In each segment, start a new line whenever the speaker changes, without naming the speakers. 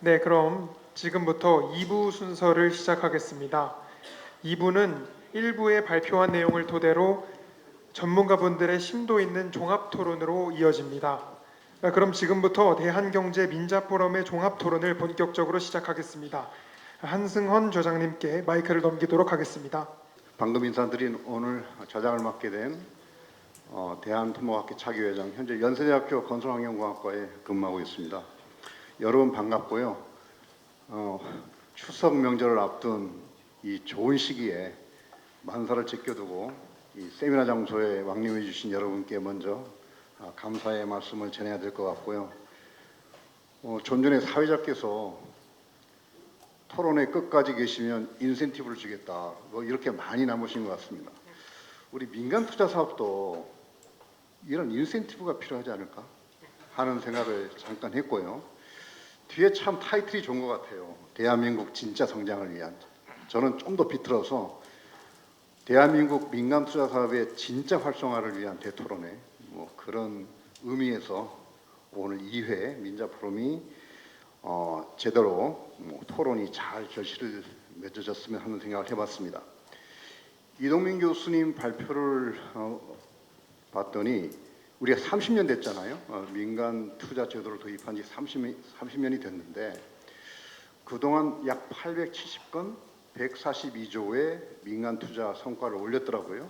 네, 그럼 지금부터 2부 순서를 시작하겠습니다. 2부는 1부에 발표한 내용을 토대로 전문가분들의 심도 있는 종합 토론으로 이어집니다. 그럼 지금부터 대한경제 민자포럼의 종합 토론을 본격적으로 시작하겠습니다. 한승헌 조장님께 마이크를 넘기도록 하겠습니다.
방금 인사드린 오늘 좌장을 맡게 된 대한토목학회 차기회장, 현재 연세대학교 건설환경공학과에 근무하고 있습니다. 여러분 반갑고요. 추석 명절을 앞둔 이 좋은 시기에 만사를 제껴두고 이 세미나 장소에 왕림해 주신 여러분께 먼저 감사의 말씀을 전해야 될 것 같고요. 좀 전에 사회자께서 토론회 끝까지 계시면 인센티브를 주겠다, 뭐 이렇게 많이 남으신 것 같습니다. 우리 민간 투자 사업도 이런 인센티브가 필요하지 않을까 하는 생각을 잠깐 했고요. 뒤에 참 타이틀이 좋은 것 같아요. 대한민국 진짜 성장을 위한. 저는 좀 더 비틀어서 대한민국 민간 투자 사업의 진짜 활성화를 위한 대토론회, 뭐 그런 의미에서 오늘 2회 민자포럼이 제대로 토론이 잘 결실을 맺어졌으면 하는 생각을 해봤습니다. 이동민 교수님 발표를 봤더니 우리가 30년 됐잖아요. 민간 투자 제도를 도입한 지 30년이 됐는데 그동안 약 870건 142조의 민간 투자 성과를 올렸더라고요.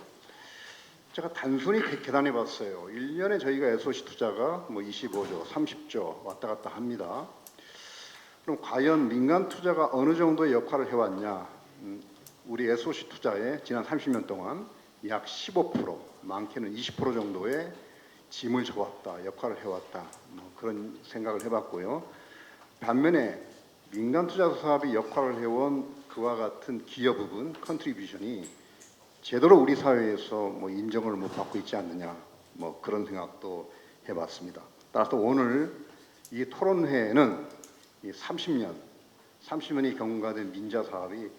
제가 단순히 계산해 봤어요. 1년에 저희가 SOC 투자가 뭐 25조, 30조 왔다 갔다 합니다. 그럼 과연 민간 투자가 어느 정도의 역할을 해왔냐? 우리 SOC 투자에 지난 30년 동안 약 15%, 많게는 20% 정도의 짐을 져왔다, 역할을 해왔다, 뭐 그런 생각을 해봤고요. 반면에 민간 투자 사업이 역할을 해온 그와 같은 기여 부분, 컨트리뷰션이 제대로 우리 사회에서 뭐 인정을 못 받고 있지 않느냐, 뭐 그런 생각도 해봤습니다. 따라서 오늘 이 토론회에는 이 30년이 경과된 민자 사업이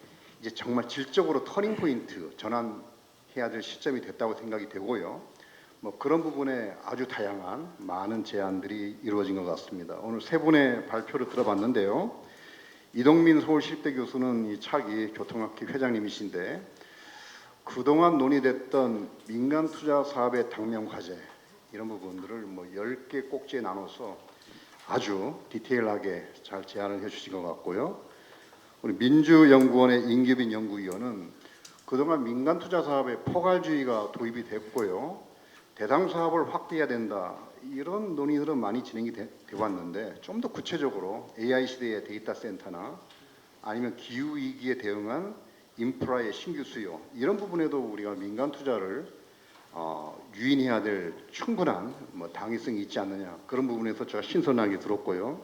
이제 정말 질적으로 터닝 포인트 전환해야 될 시점이 됐다고 생각이 되고요. 뭐 그런 부분에 아주 다양한 많은 제안들이 이루어진 것 같습니다. 오늘 세 분의 발표를 들어봤는데요. 이동민 서울시립대 교수는 이 차기 교통학회 회장님이신데 그동안 논의됐던 민간 투자 사업의 당면 과제 이런 부분들을 뭐 10개 꼭지에 나눠서 아주 디테일하게 잘 제안을 해주신 것 같고요. 우리 민주연구원의 임규빈 연구위원은 그동안 민간 투자 사업에 포괄주의가 도입이 됐고요. 대상 사업을 확대해야 된다. 이런 논의들은 많이 진행이 돼 왔는데 좀 더 구체적으로 AI 시대의 데이터 센터나 아니면 기후 위기에 대응한 인프라의 신규 수요 이런 부분에도 우리가 민간 투자를 유인해야 될 충분한 뭐 당위성이 있지 않느냐 그런 부분에서 제가 신선하게 들었고요.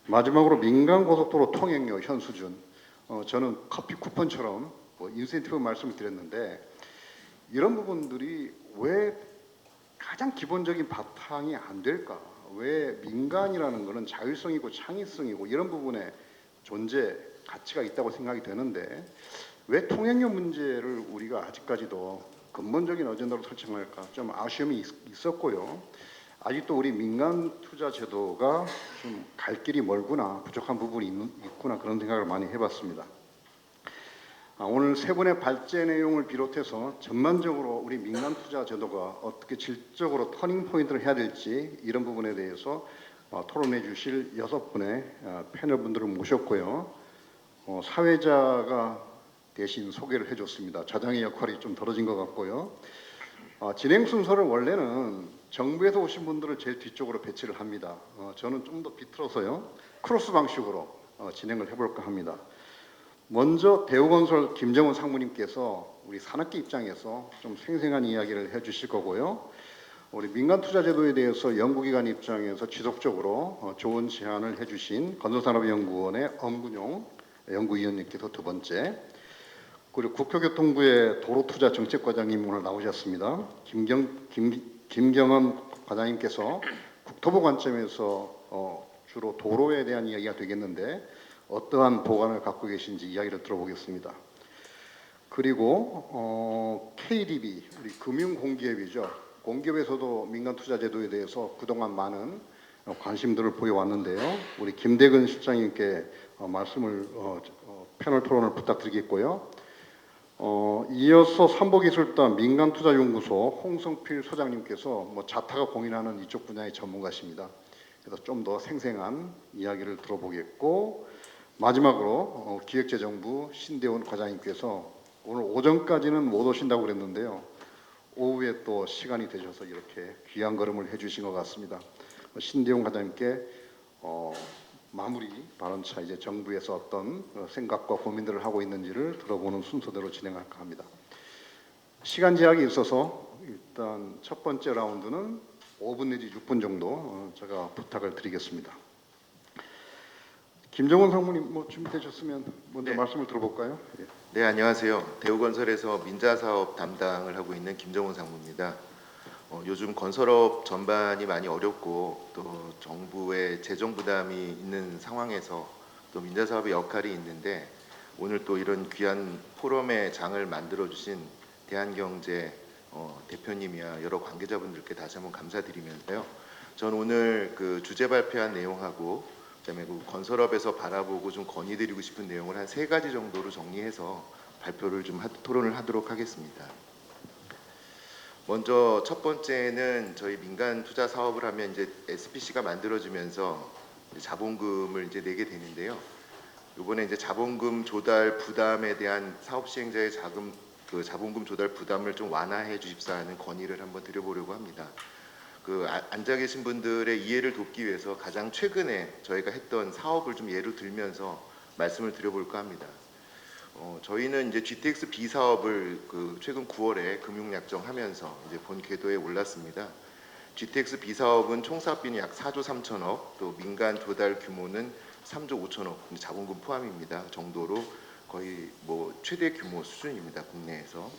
마지막으로 민간 고속도로 통행료 현 수준 저는 커피 쿠폰처럼 뭐 인센티브 말씀을 드렸는데 이런 부분들이 왜 가장 기본적인 바탕이 안 될까? 왜 민간이라는 것은 자율성이고 창의성이고 이런 부분에 존재 가치가 있다고 생각이 되는데 왜 통행료 문제를 우리가 아직까지도 근본적인 어젠다로 설정할까 좀 아쉬움이 있었고요. 아직도 우리 민간 투자 제도가 좀 갈 길이 멀구나 부족한 부분이 있구나 그런 생각을 많이 해봤습니다. 오늘 세 분의 발제 내용을 비롯해서 전반적으로 우리 민간 투자 제도가 어떻게 질적으로 터닝 포인트를 해야 될지 이런 부분에 대해서 토론해 주실 6분의 패널 분들을 모셨고요. 사회자가 대신 소개를 해줬습니다. 좌장의 역할이 좀 덜어진 것 같고요. 진행 순서를 원래는 정부에서 오신 분들을 제일 뒤쪽으로 배치를 합니다. 저는 좀 더 비틀어서요. 크로스 방식으로 진행을 해볼까 합니다. 먼저 대우건설 김정은 상무님께서 우리 산업계 입장에서 좀 생생한 이야기를 해주실 거고요. 우리 민간투자제도에 대해서 연구기관 입장에서 지속적으로 좋은 제안을 해주신 건설산업연구원의 엄근용 연구위원님께서 두 번째, 그리고 국토교통부의 도로투자정책과장님 오늘 나오셨습니다. 김경원 과장님께서 국토부 관점에서 주로 도로에 대한 이야기가 되겠는데 어떠한 보관을 갖고 계신지 이야기를 들어보겠습니다. 그리고 KDB, 우리 금융공기업이죠. 공기업에서도 민간투자제도에 대해서 그동안 많은 관심들을 보여왔는데요. 우리 김대근 실장님께 말씀을 패널 토론을 부탁드리겠고요. 이어서 삼보기술단 민간투자연구소 홍성필 소장님께서 자타가 공인하는 이쪽 분야의 전문가십니다. 그래서 좀 더 생생한 이야기를 들어보겠고, 마지막으로 기획재정부 신대원 과장님께서 오늘 오전까지는 못 오신다고 그랬는데요. 오후에 또 시간이 되셔서 이렇게 귀한 걸음을 해주신 것 같습니다. 신대원 과장님께 마무리 발언차 이제 정부에서 어떤 생각과 고민들을 하고 있는지를 들어보는 순서대로 진행할까 합니다. 시간 제약이 있어서 일단 첫 번째 라운드는 5분 내지 6분 정도 제가 부탁을 드리겠습니다. 김정원 상무님 준비되셨으면 먼저
네.
말씀을 들어볼까요? 예.
네, 안녕하세요. 대우건설에서 민자사업 담당을 하고 있는 김정훈 상무입니다. 요즘 건설업 전반이 많이 어렵고 또 정부의 재정 부담이 있는 상황에서 또 민자사업의 역할이 있는데, 오늘 또 이런 귀한 포럼의 장을 만들어 주신 대한경제 대표님이야 여러 관계자분들께 다시 한번 감사드리면서요. 전 오늘 그 주제 발표한 내용하고 그다음에 그 건설업에서 바라보고 좀 건의드리고 싶은 내용을 한 3가지 정도로 정리해서 발표를 좀 토론을 하도록 하겠습니다. 먼저 첫 번째는 저희 민간 투자 사업을 하면 이제 SPC가 만들어지면서 이제 자본금을 이제 내게 되는데요. 이번에 이제 자본금 조달 부담에 대한 사업 시행자의 자본금 조달 부담을 좀 완화해 주십사 하는 건의를 한번 드려보려고 합니다. 앉아 계신 분들의 이해를 돕기 위해서 가장 최근에 저희가 했던 사업을 좀 예로 들면서 말씀을 드려볼까 합니다. 저희는 이제 GTX B 사업을 최근 9월에 금융약정하면서 이제 본 궤도에 올랐습니다. GTX B 사업은 총 사업비는 약 4조 3천억, 또 민간 조달 규모는 3조 5천억, 자본금 포함입니다. 정도로 거의 최대 규모 수준입니다, 국내에서.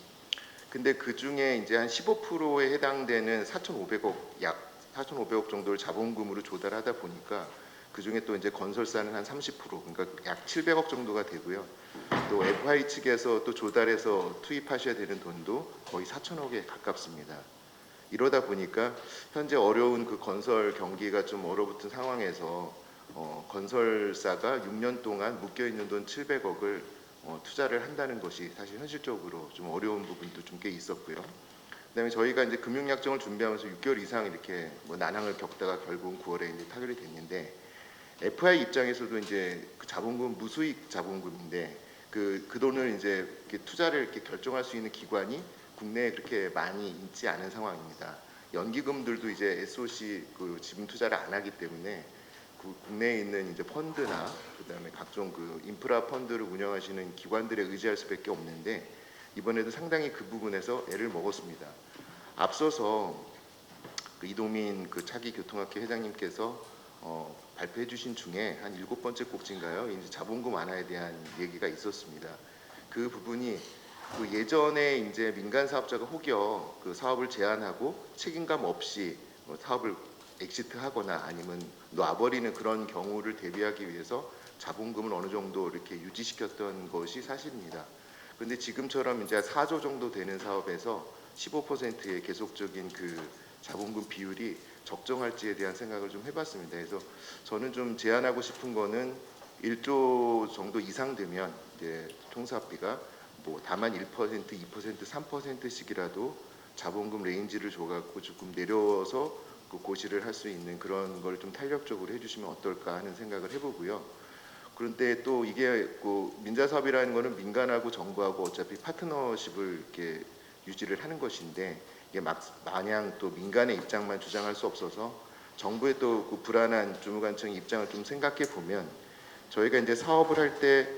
근데 그 중에 이제 한 15%에 해당되는 4,500억, 약 4,500억 정도를 자본금으로 조달하다 보니까 그 중에 또 이제 건설사는 한 30%, 그러니까 약 700억 정도가 되고요. 또 FI 측에서 또 조달해서 투입하셔야 되는 돈도 거의 4천억에 가깝습니다. 이러다 보니까 현재 어려운 그 건설 경기가 좀 얼어붙은 상황에서 건설사가 6년 동안 묶여 있는 돈 700억을 투자를 한다는 것이 사실 현실적으로 좀 어려운 부분도 좀 꽤 있었고요. 그다음에 저희가 이제 금융약정을 준비하면서 6개월 이상 이렇게 난항을 겪다가 결국은 9월에 이제 타결이 됐는데, FI 입장에서도 이제 그 자본금 무수익 자본금인데 그 돈을 이제 이렇게 투자를 이렇게 결정할 수 있는 기관이 국내에 그렇게 많이 있지 않은 상황입니다. 연기금들도 이제 SOC 지분 투자를 안 하기 때문에 국내에 있는 이제 펀드나 그다음에 각종 인프라 펀드를 운영하시는 기관들에 의지할 수밖에 없는데, 이번에도 상당히 그 부분에서 애를 먹었습니다. 앞서서 이동민 차기 교통학회 회장님께서 발표해 주신 중에 한 7번째 꼭지인가요? 이제 자본금 완화에 대한 얘기가 있었습니다. 그 부분이 예전에 이제 민간 사업자가 혹여 사업을 제한하고 책임감 없이 사업을 엑시트하거나 아니면 놔버리는 그런 경우를 대비하기 위해서 자본금을 어느 정도 이렇게 유지시켰던 것이 사실입니다. 그런데 지금처럼 이제 4조 정도 되는 사업에서 15%의 계속적인 자본금 비율이 적정할지에 대한 생각을 좀 해봤습니다. 그래서 저는 좀 제안하고 싶은 거는 1조 정도 이상 되면 이제 총사업비가 다만 1%, 2%, 3%씩이라도 자본금 레인지를 줘갖고 조금 내려서 고시를 할 수 있는 그런 걸 좀 탄력적으로 해주시면 어떨까 하는 생각을 해보고요. 그런데 또 이게 민자사업이라는 거는 민간하고 정부하고 어차피 파트너십을 이렇게 유지를 하는 것인데, 이게 마냥 또 민간의 입장만 주장할 수 없어서 정부의 또 불안한 주무관청의 입장을 좀 생각해 보면, 저희가 이제 사업을 할 때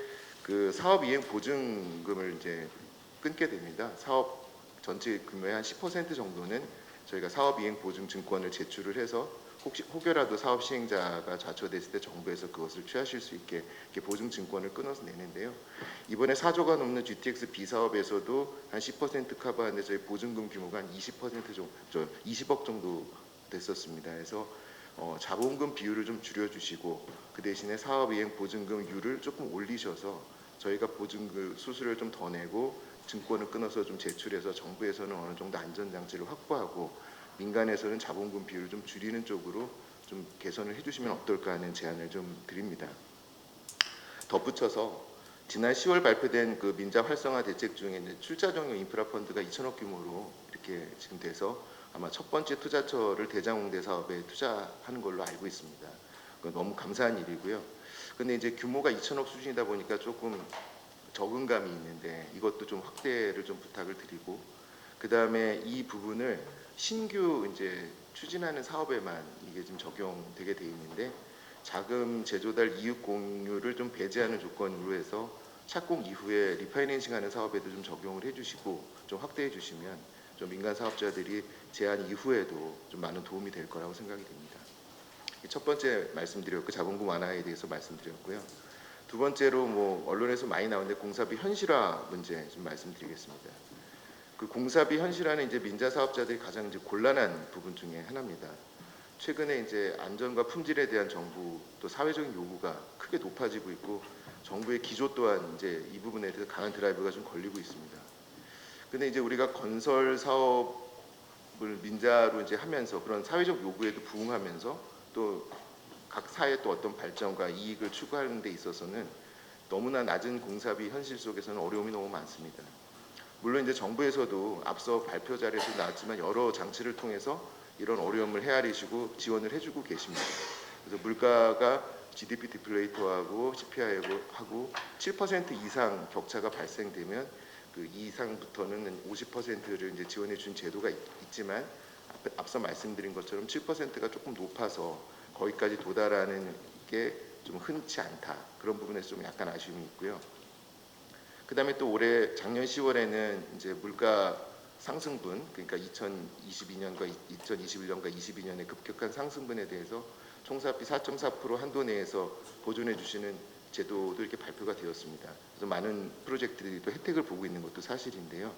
사업 이행 보증금을 이제 끊게 됩니다. 사업 전체 규모의 한 10% 정도는 저희가 사업 이행 보증 증권을 제출을 해서 혹여라도 사업 시행자가 좌초됐을 때 정부에서 그것을 취하실 수 있게 이렇게 보증 증권을 끊어서 내는데요. 이번에 4조가 넘는 GTX B 사업에서도 한 10% 커버하는데 저희 보증금 규모가 한 20% 정도, 20억 정도 됐었습니다. 그래서 자본금 비율을 좀 줄여주시고 그 대신에 사업 이행 보증금률을 조금 올리셔서 저희가 보증금 수수료를 좀 더 내고 증권을 끊어서 좀 제출해서 정부에서는 어느 정도 안전장치를 확보하고 민간에서는 자본금 비율을 좀 줄이는 쪽으로 좀 개선을 해주시면 어떨까 하는 제안을 좀 드립니다. 덧붙여서 지난 10월 발표된 그 민자 활성화 대책 중에 이제 출자 전용 인프라 펀드가 2천억 규모로 이렇게 지금 돼서 아마 첫 번째 투자처를 대장홍대 사업에 투자하는 걸로 알고 있습니다. 그건 너무 감사한 일이고요. 근데 이제 규모가 2천억 수준이다 보니까 조금 적응감이 있는데 이것도 좀 확대를 좀 부탁을 드리고, 그 다음에 이 부분을 신규 이제 추진하는 사업에만 이게 좀 적용되게 돼 있는데, 자금 재조달 이익 공유를 좀 배제하는 조건으로 해서 착공 이후에 리파이낸싱하는 사업에도 좀 적용을 해주시고 좀 확대해 주시면 좀 민간 사업자들이 제한 이후에도 좀 많은 도움이 될 거라고 생각이 됩니다. 첫 번째 말씀드렸고 자본금 완화에 대해서 말씀드렸고요. 두 번째로 뭐 언론에서 많이 나오는데 공사비 현실화 문제 좀 말씀드리겠습니다. 그 공사비 현실화는 이제 민자 사업자들이 가장 이제 곤란한 부분 중에 하나입니다. 최근에 이제 안전과 품질에 대한 정부 또 사회적인 요구가 크게 높아지고 있고 정부의 기조 또한 이제 이 부분에 대해서 강한 드라이브가 좀 걸리고 있습니다. 근데 이제 우리가 건설 사업을 민자로 이제 하면서 그런 사회적 요구에도 부응하면서 또 각 사회의 또 어떤 발전과 이익을 추구하는 데 있어서는 너무나 낮은 공사비 현실 속에서는 어려움이 너무 많습니다. 물론 이제 정부에서도 앞서 발표 자료에서 나왔지만 여러 장치를 통해서 이런 어려움을 헤아리시고 지원을 해주고 계십니다. 그래서 물가가 GDP 디플레이터하고 CPI하고 7% 이상 격차가 발생되면 그 이상부터는 50%를 이제 지원해 준 제도가 있지만 앞서 말씀드린 것처럼 7%가 조금 높아서 거기까지 도달하는 게 좀 흔치 않다. 그런 부분에서 좀 약간 아쉬움이 있고요. 그다음에 또 올해 작년 10월에는 이제 물가 상승분, 그러니까 2022년과 2021년과 22년의 급격한 상승분에 대해서 총사비 4.4% 한도 내에서 보존해 주시는 제도도 이렇게 발표가 되었습니다. 그래서 많은 프로젝트들이 또 혜택을 보고 있는 것도 사실인데요.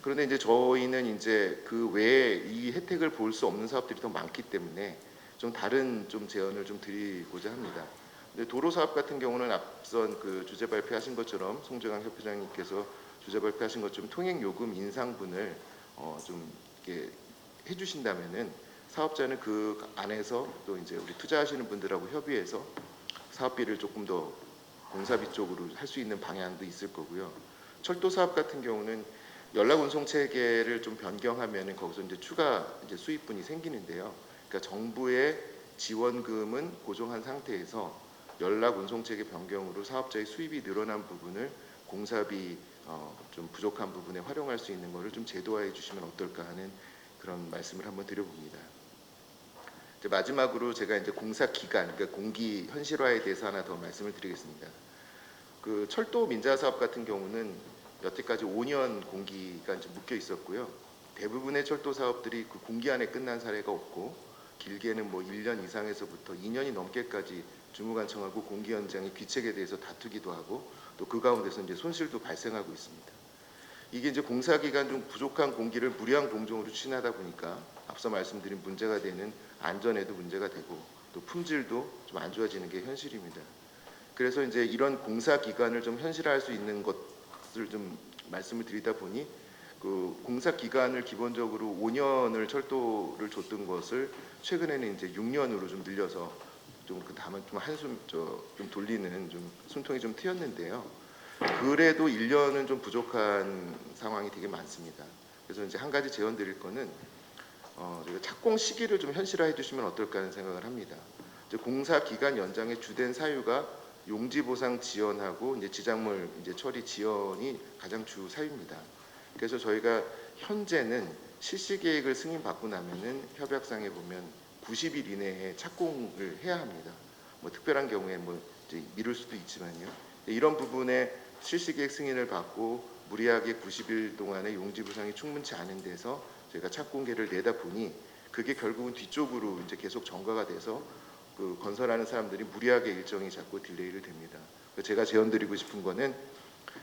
그런데 이제 저희는 이제 그 외에 이 혜택을 볼 수 없는 사업들이 더 많기 때문에 좀 다른 좀 제언을 좀 드리고자 합니다. 근데 도로 사업 같은 경우는 앞선 그 주재 발표하신 것처럼 송정환 협회장님께서 주재 발표하신 것처럼 통행 요금 인상분을 좀 이렇게 해주신다면은 사업자는 그 안에서 또 이제 우리 투자하시는 분들하고 협의해서 사업비를 조금 더 공사비 쪽으로 할 수 있는 방향도 있을 거고요. 철도 사업 같은 경우는 연락 운송 체계를 좀 변경하면은 거기서 이제 추가 이제 수입분이 생기는데요. 그러니까 정부의 지원금은 고정한 상태에서 연락 운송 체계 변경으로 사업자의 수입이 늘어난 부분을 공사비 좀 부족한 부분에 활용할 수 있는 것을 좀 제도화해 주시면 어떨까 하는 그런 말씀을 한번 드려봅니다. 이제 마지막으로 제가 이제 공사 기간, 그러니까 공기 현실화에 대해서 하나 더 말씀을 드리겠습니다. 그 철도 민자 사업 같은 경우는 여태까지 5년 공기가 이제 묶여 있었고요. 대부분의 철도 사업들이 그 공기 안에 끝난 사례가 없고 길게는 뭐 1년 이상에서부터 2년이 넘게까지 주무관청하고 공기 현장의 귀책에 대해서 다투기도 하고 또 그 가운데서 이제 손실도 발생하고 있습니다. 이게 이제 공사 기간 중 부족한 공기를 무리한 공정으로 추진하다 보니까 앞서 말씀드린 문제가 되는 안전에도 문제가 되고 또 품질도 좀 안 좋아지는 게 현실입니다. 그래서 이제 이런 공사 기간을 좀 현실화할 수 있는 것을 좀 말씀을 드리다 보니 그 공사 기간을 기본적으로 5년을 철도를 줬던 것을 최근에는 이제 6년으로 좀 늘려서 좀 그 다음은 좀 한숨 좀 돌리는 좀 숨통이 좀 트였는데요. 그래도 1년은 좀 부족한 상황이 되게 많습니다. 그래서 이제 한 가지 제언 드릴 거는 저희가 착공 시기를 좀 현실화해 주시면 어떨까 하는 생각을 합니다. 이제 공사 기간 연장의 주된 사유가 용지 보상 지연하고 이제 지작물 이제 처리 지연이 가장 주 사유입니다. 그래서 저희가 현재는 실시 계획을 승인받고 나면은 협약상에 보면 90일 이내에 착공을 해야 합니다. 뭐 특별한 경우에 뭐 이제 미룰 수도 있지만요. 이런 부분에 실시 계획 승인을 받고 무리하게 90일 동안의 용지 보상이 충분치 않은 데서 저희가 착공계를 내다 보니 그게 결국은 뒤쪽으로 이제 계속 전가가 돼서 그 건설하는 사람들이 무리하게 일정이 자꾸 딜레이를 됩니다. 제가 제언드리고 싶은 거는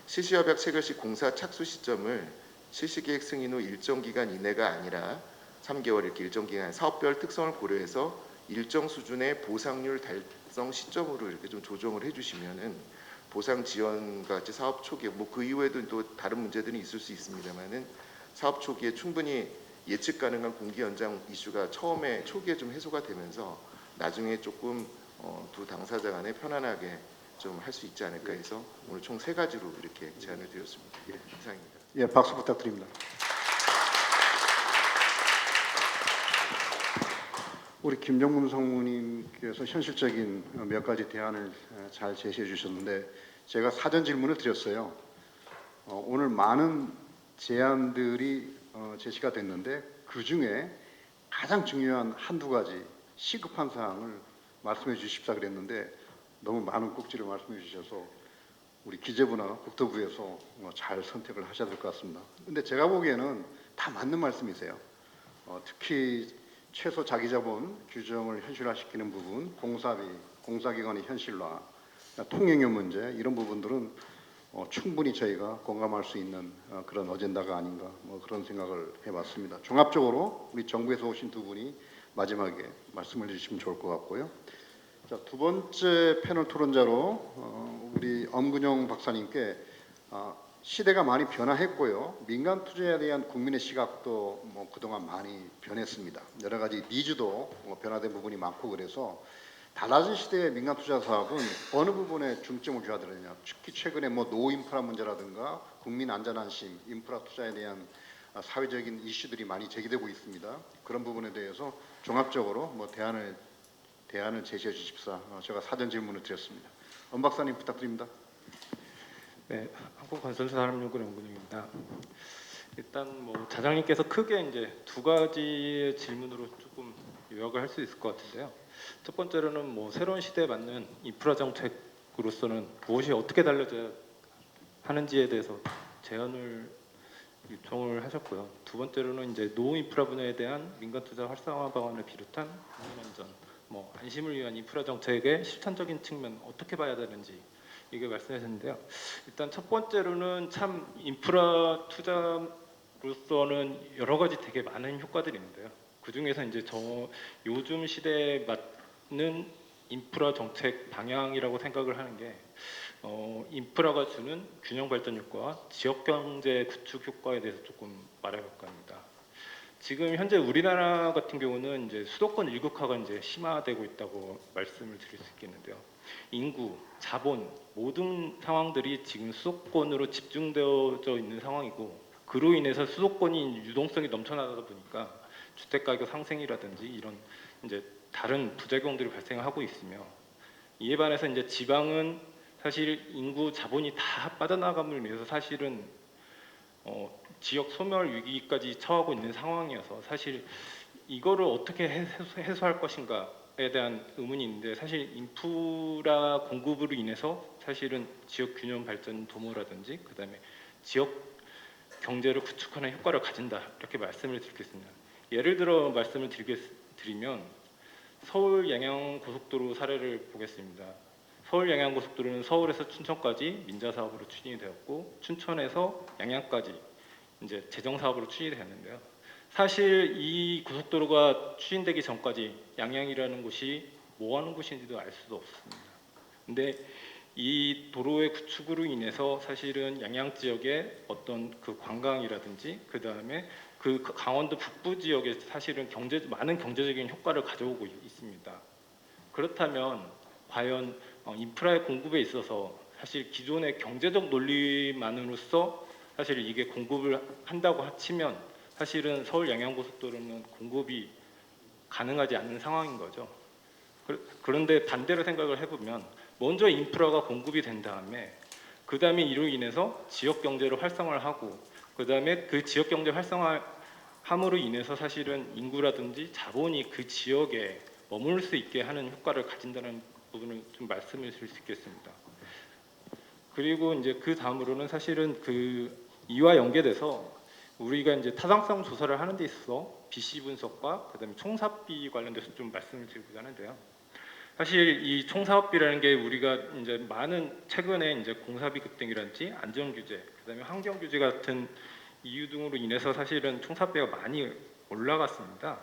실시협약 체결 시 공사 착수 시점을 실시계획 승인 후 일정 기간 이내가 아니라 3개월 이렇게 일정 기간 사업별 특성을 고려해서 일정 수준의 보상률 달성 시점으로 이렇게 좀 조정을 해주시면은 보상 지원과 같이 사업 초기에 뭐 그 이후에도 또 다른 문제들이 있을 수 있습니다만은 사업 초기에 충분히 예측 가능한 공기 연장 이슈가 처음에 초기에 좀 해소가 되면서 나중에 조금 두 당사자 간에 편안하게 좀 할 수 있지 않을까 해서 오늘 총 3가지로 이렇게 제안을 드렸습니다. 이상입니다.
예, 박수 부탁드립니다. 우리 김정문 성우님께서 현실적인 몇 가지 대안을 잘 제시해 주셨는데 제가 사전 질문을 드렸어요. 오늘 많은 제안들이 제시가 됐는데 그 중에 가장 중요한 한두 가지 시급한 사항을 말씀해 주십사 그랬는데 너무 많은 꼭지를 말씀해 주셔서 우리 기재부나 국토부에서 잘 선택을 하셔야 될 것 같습니다. 근데 제가 보기에는 다 맞는 말씀이세요. 특히 최소 자기자본 규정을 현실화시키는 부분, 공사비, 공사기관의 현실화, 통행료 문제 이런 부분들은 충분히 저희가 공감할 수 있는 그런 어젠다가 아닌가 그런 생각을 해봤습니다. 종합적으로 우리 정부에서 오신 두 분이 마지막에 말씀을 해주시면 좋을 것 같고요. 자, 두 번째 패널 토론자로 우리 엄근영 박사님께 시대가 많이 변화했고요. 민간 투자에 대한 국민의 시각도 그동안 많이 변했습니다. 여러 가지 니즈도 변화된 부분이 많고 그래서 달라진 시대의 민간 투자 사업은 어느 부분에 중점을 줘야 되느냐. 특히 최근에 노 인프라 문제라든가 국민 안전 안심, 인프라 투자에 대한 사회적인 이슈들이 많이 제기되고 있습니다. 그런 부분에 대해서 종합적으로 대안을 제시해 주십사. 제가 사전 질문을 드렸습니다. 엄 박사님 부탁드립니다.
네, 한국건설사람연구원 연구원입니다. 일단 자장님께서 크게 이제 2가지의 질문으로 조금 요약을 할 수 있을 것 같은데요. 첫 번째로는 새로운 시대에 맞는 인프라 정책으로서는 무엇이 어떻게 달라져야 하는지에 대해서 제안을 요청을 하셨고요. 두 번째로는 이제 노후 인프라 분야에 대한 민간 투자 활성화 방안을 비롯한 국민안전, 안심을 위한 인프라 정책의 실천적인 측면 어떻게 봐야 되는지 이게 말씀하셨는데요. 일단 첫 번째로는 참 인프라 투자로서는 여러 가지 되게 많은 효과들이 있는데요. 그 중에서 이제 요즘 시대에 맞는 인프라 정책 방향이라고 생각을 하는 게 인프라가 주는 균형 발전 효과와 지역 경제 구축 효과에 대해서 조금 말해볼까 합니다. 지금 현재 우리나라 같은 경우는 이제 수도권 일극화가 이제 심화되고 있다고 말씀을 드릴 수 있겠는데요. 인구, 자본 모든 상황들이 지금 수도권으로 집중되어져 있는 상황이고 그로 인해서 수도권이 유동성이 넘쳐나다 보니까 주택 가격 상승이라든지 이런 이제 다른 부작용들이 발생하고 있으며 이에 반해서 이제 지방은 사실 인구 자본이 다 빠져나감을 위해서 사실은 지역 소멸 위기까지 처하고 있는 상황이어서 사실 이거를 어떻게 해소할 것인가에 대한 의문이 있는데 사실 인프라 공급으로 인해서 사실은 지역 균형 발전 도모라든지 그다음에 지역 경제를 구축하는 효과를 가진다 이렇게 말씀을 드리겠습니다. 예를 들어 말씀을 드리면 서울 양양 고속도로 사례를 보겠습니다. 서울 양양 고속도로는 서울에서 춘천까지 민자 사업으로 추진이 되었고 춘천에서 양양까지 이제 재정 사업으로 추진이 되었는데요. 사실 이 고속도로가 추진되기 전까지 양양이라는 곳이 뭐 하는 곳인지도 알 수도 없습니다. 근데 이 도로의 구축으로 인해서 사실은 양양 지역의 어떤 그 관광이라든지 그 다음에 그 강원도 북부 지역에 사실은 많은 경제적인 효과를 가져오고 있습니다. 그렇다면 과연 인프라의 공급에 있어서 사실 기존의 경제적 논리만으로서 사실 이게 공급을 한다고 치면 사실은 서울 양양고속도로는 공급이 가능하지 않는 상황인 거죠. 그런데 반대로 생각을 해보면 먼저 인프라가 공급이 된 다음에 그 다음에 이로 인해서 지역 경제를 활성화를 하고 그 다음에 그 지역 경제 활성화함으로 인해서 사실은 인구라든지 자본이 그 지역에 머물 수 있게 하는 효과를 가진다는 부분을 좀 말씀을 드릴 수 있겠습니다. 그리고 이제 그 다음으로는 사실은 이와 연계돼서 우리가 이제 타당성 조사를 하는 데 있어서 BC 분석과 그다음에 총사비 관련돼서 좀 말씀을 드리고자 하는데요. 사실 이 총사업비라는 게 우리가 이제 최근에 이제 공사비 급등이라든지 안전 규제, 그다음에 환경 규제 같은 이유 등으로 인해서 사실은 총사업비가 많이 올라갔습니다.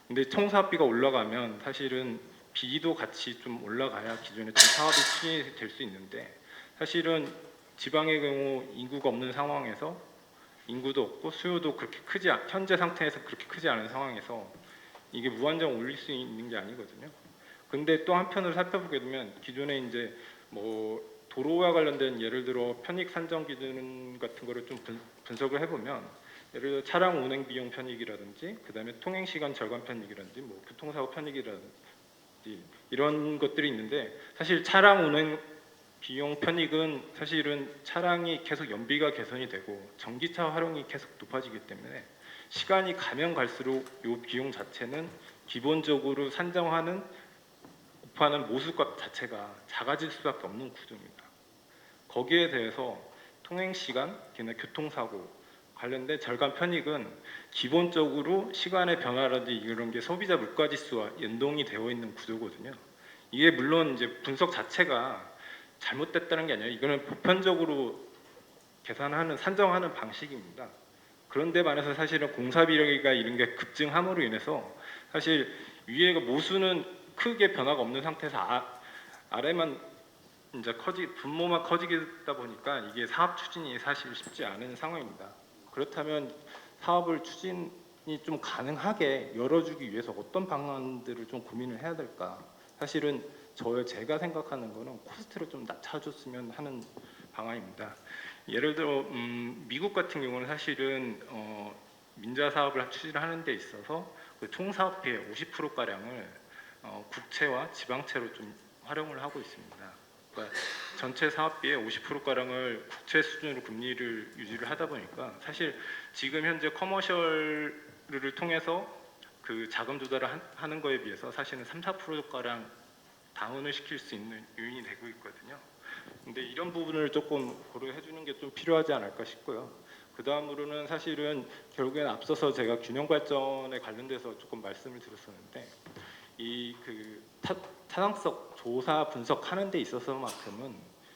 근데 총사업비가 올라가면 사실은 비도 같이 좀 올라가야 기존에 좀 사업이 추진이 될 수 있는데 사실은 지방의 경우 인구가 없는 상황에서 인구도 없고 수요도 그렇게 현재 상태에서 그렇게 크지 않은 상황에서 이게 무한정 올릴 수 있는 게 아니거든요. 근데 또 한편으로 살펴보게 되면 기존에 이제 뭐 도로와 관련된 예를 들어 편익 산정 기준 같은 거를 좀 분석을 해보면 예를 들어 차량 운행 비용 편익이라든지 그다음에 통행 시간 절감 편익이라든지 뭐 교통사고 편익이라든지 이런 것들이 있는데 사실 차량 운행 비용 편익은 사실은 차량이 계속 연비가 개선이 되고 전기차 활용이 계속 높아지기 때문에 시간이 가면 갈수록 이 비용 자체는 기본적으로 산정하는 곱하는 모수값 자체가 작아질 수밖에 없는 구조입니다. 거기에 대해서 통행 시간, 교통사고 관련된 절감 편익은 기본적으로 시간의 변화라든지 이런 게 소비자 물가 지수와 연동이 되어 있는 구조거든요. 이게 물론 이제 분석 자체가 잘못됐다는 게 아니라 이거는 보편적으로 계산하는 산정하는 방식입니다. 그런데 반해서 사실은 공사 비용이가 이런 게 급증함으로 인해서 사실 위에가 모수는 크게 변화가 없는 상태에서 아래만 이제 분모만 커지다 보니까 이게 사업 추진이 사실 쉽지 않은 상황입니다. 그렇다면 사업을 추진이 좀 가능하게 열어주기 위해서 어떤 방안들을 좀 고민을 해야 될까? 사실은 제가 생각하는 거는 코스트를 좀 낮춰줬으면 하는 방안입니다. 예를 들어 미국 같은 경우는 사실은 민자 사업을 추진하는 데 있어서 그 총 사업비의 50% 가량을 국채와 지방채로 좀 활용을 하고 있습니다. 그러니까 전체 사업비의 50% 가량을 국채 수준으로 금리를 유지를 하다 보니까 사실 지금 현재 커머셜을 통해서 그 자금 조달을 하는 거에 비해서 사실은 3~4% 가량 다운을 시킬 수 있는 요인이 되고 있거든요. 근데 이런 부분을 조금 고려해 주는 게 좀 필요하지 않을까 싶고요. 그 다음으로는 사실은 결국엔 앞서서 제가 균형 발전에 관련돼서 조금 말씀을 드렸었는데 이 그 타당성 조사 분석하는 데 있어서만큼은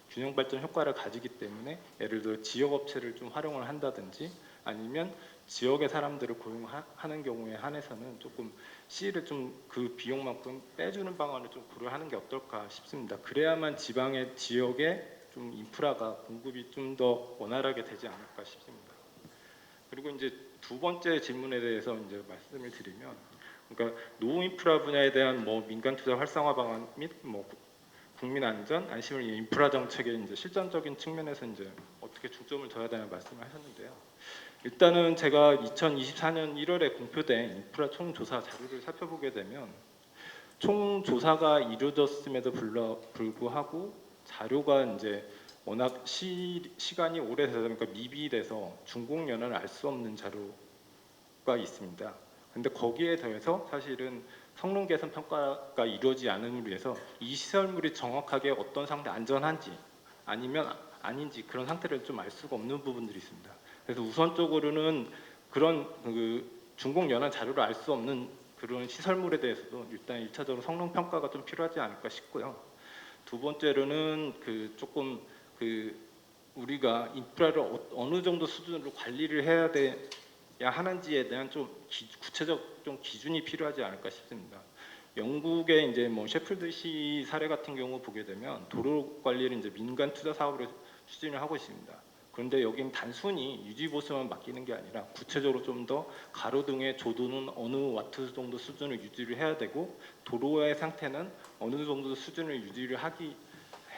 균형 발전 효과를 가지기 때문에 예를 들어 지역 업체를 좀 활용을 한다든지 아니면 지역의 사람들을 고용하는 경우에 한해서는 조금 C를 좀 그 비용만큼 빼주는 방안을 좀 고려하는 게 어떨까 싶습니다. 그래야만 지방의 지역에 좀 인프라가 공급이 좀 더 원활하게 되지 않을까 싶습니다. 그리고 이제 두 번째 질문에 대해서 이제 말씀을 드리면, 그러니까 노후 인프라 분야에 대한 뭐 민간 투자 활성화 방안 및 뭐 국민 안전, 안심을 위한 인프라 정책의 이제 실전적인 측면에서 이제 어떻게 중점을 둬야 되는 말씀을 하셨는데요. 일단은 제가 2024년 1월에 공표된 인프라 총조사 자료를 살펴보게 되면 총조사가 이루어졌음에도 불구하고 자료가 이제 워낙 시간이 오래되다 보니까 미비돼서 준공 연한을 알 수 없는 자료가 있습니다. 근데 거기에 더해서 사실은 성능 개선 평가가 이루어지지 않음으로 해서 이 시설물이 정확하게 어떤 상태 안전한지 아니면 아닌지 그런 상태를 좀 알 수가 없는 부분들이 있습니다. 그래서 우선적으로는 그런 준공 연한 자료를 알 수 없는 그런 시설물에 대해서도 일단 1차적으로 성능 평가가 좀 필요하지 않을까 싶고요. 두 번째로는 조금 우리가 인프라를 어느 정도 수준으로 관리를 해야 하는지에 대한 좀 구체적 좀 기준이 필요하지 않을까 싶습니다. 영국의 이제 뭐 셰필드시 사례 같은 경우 보게 되면 도로 관리를 이제 민간 투자 사업으로 추진을 하고 있습니다. 그런데 여기는 단순히 유지 보수만 맡기는 게 아니라 구체적으로 좀 더 가로등의 조도는 어느 와트 정도 수준을 유지를 해야 되고 도로의 상태는 어느 정도 수준을 유지를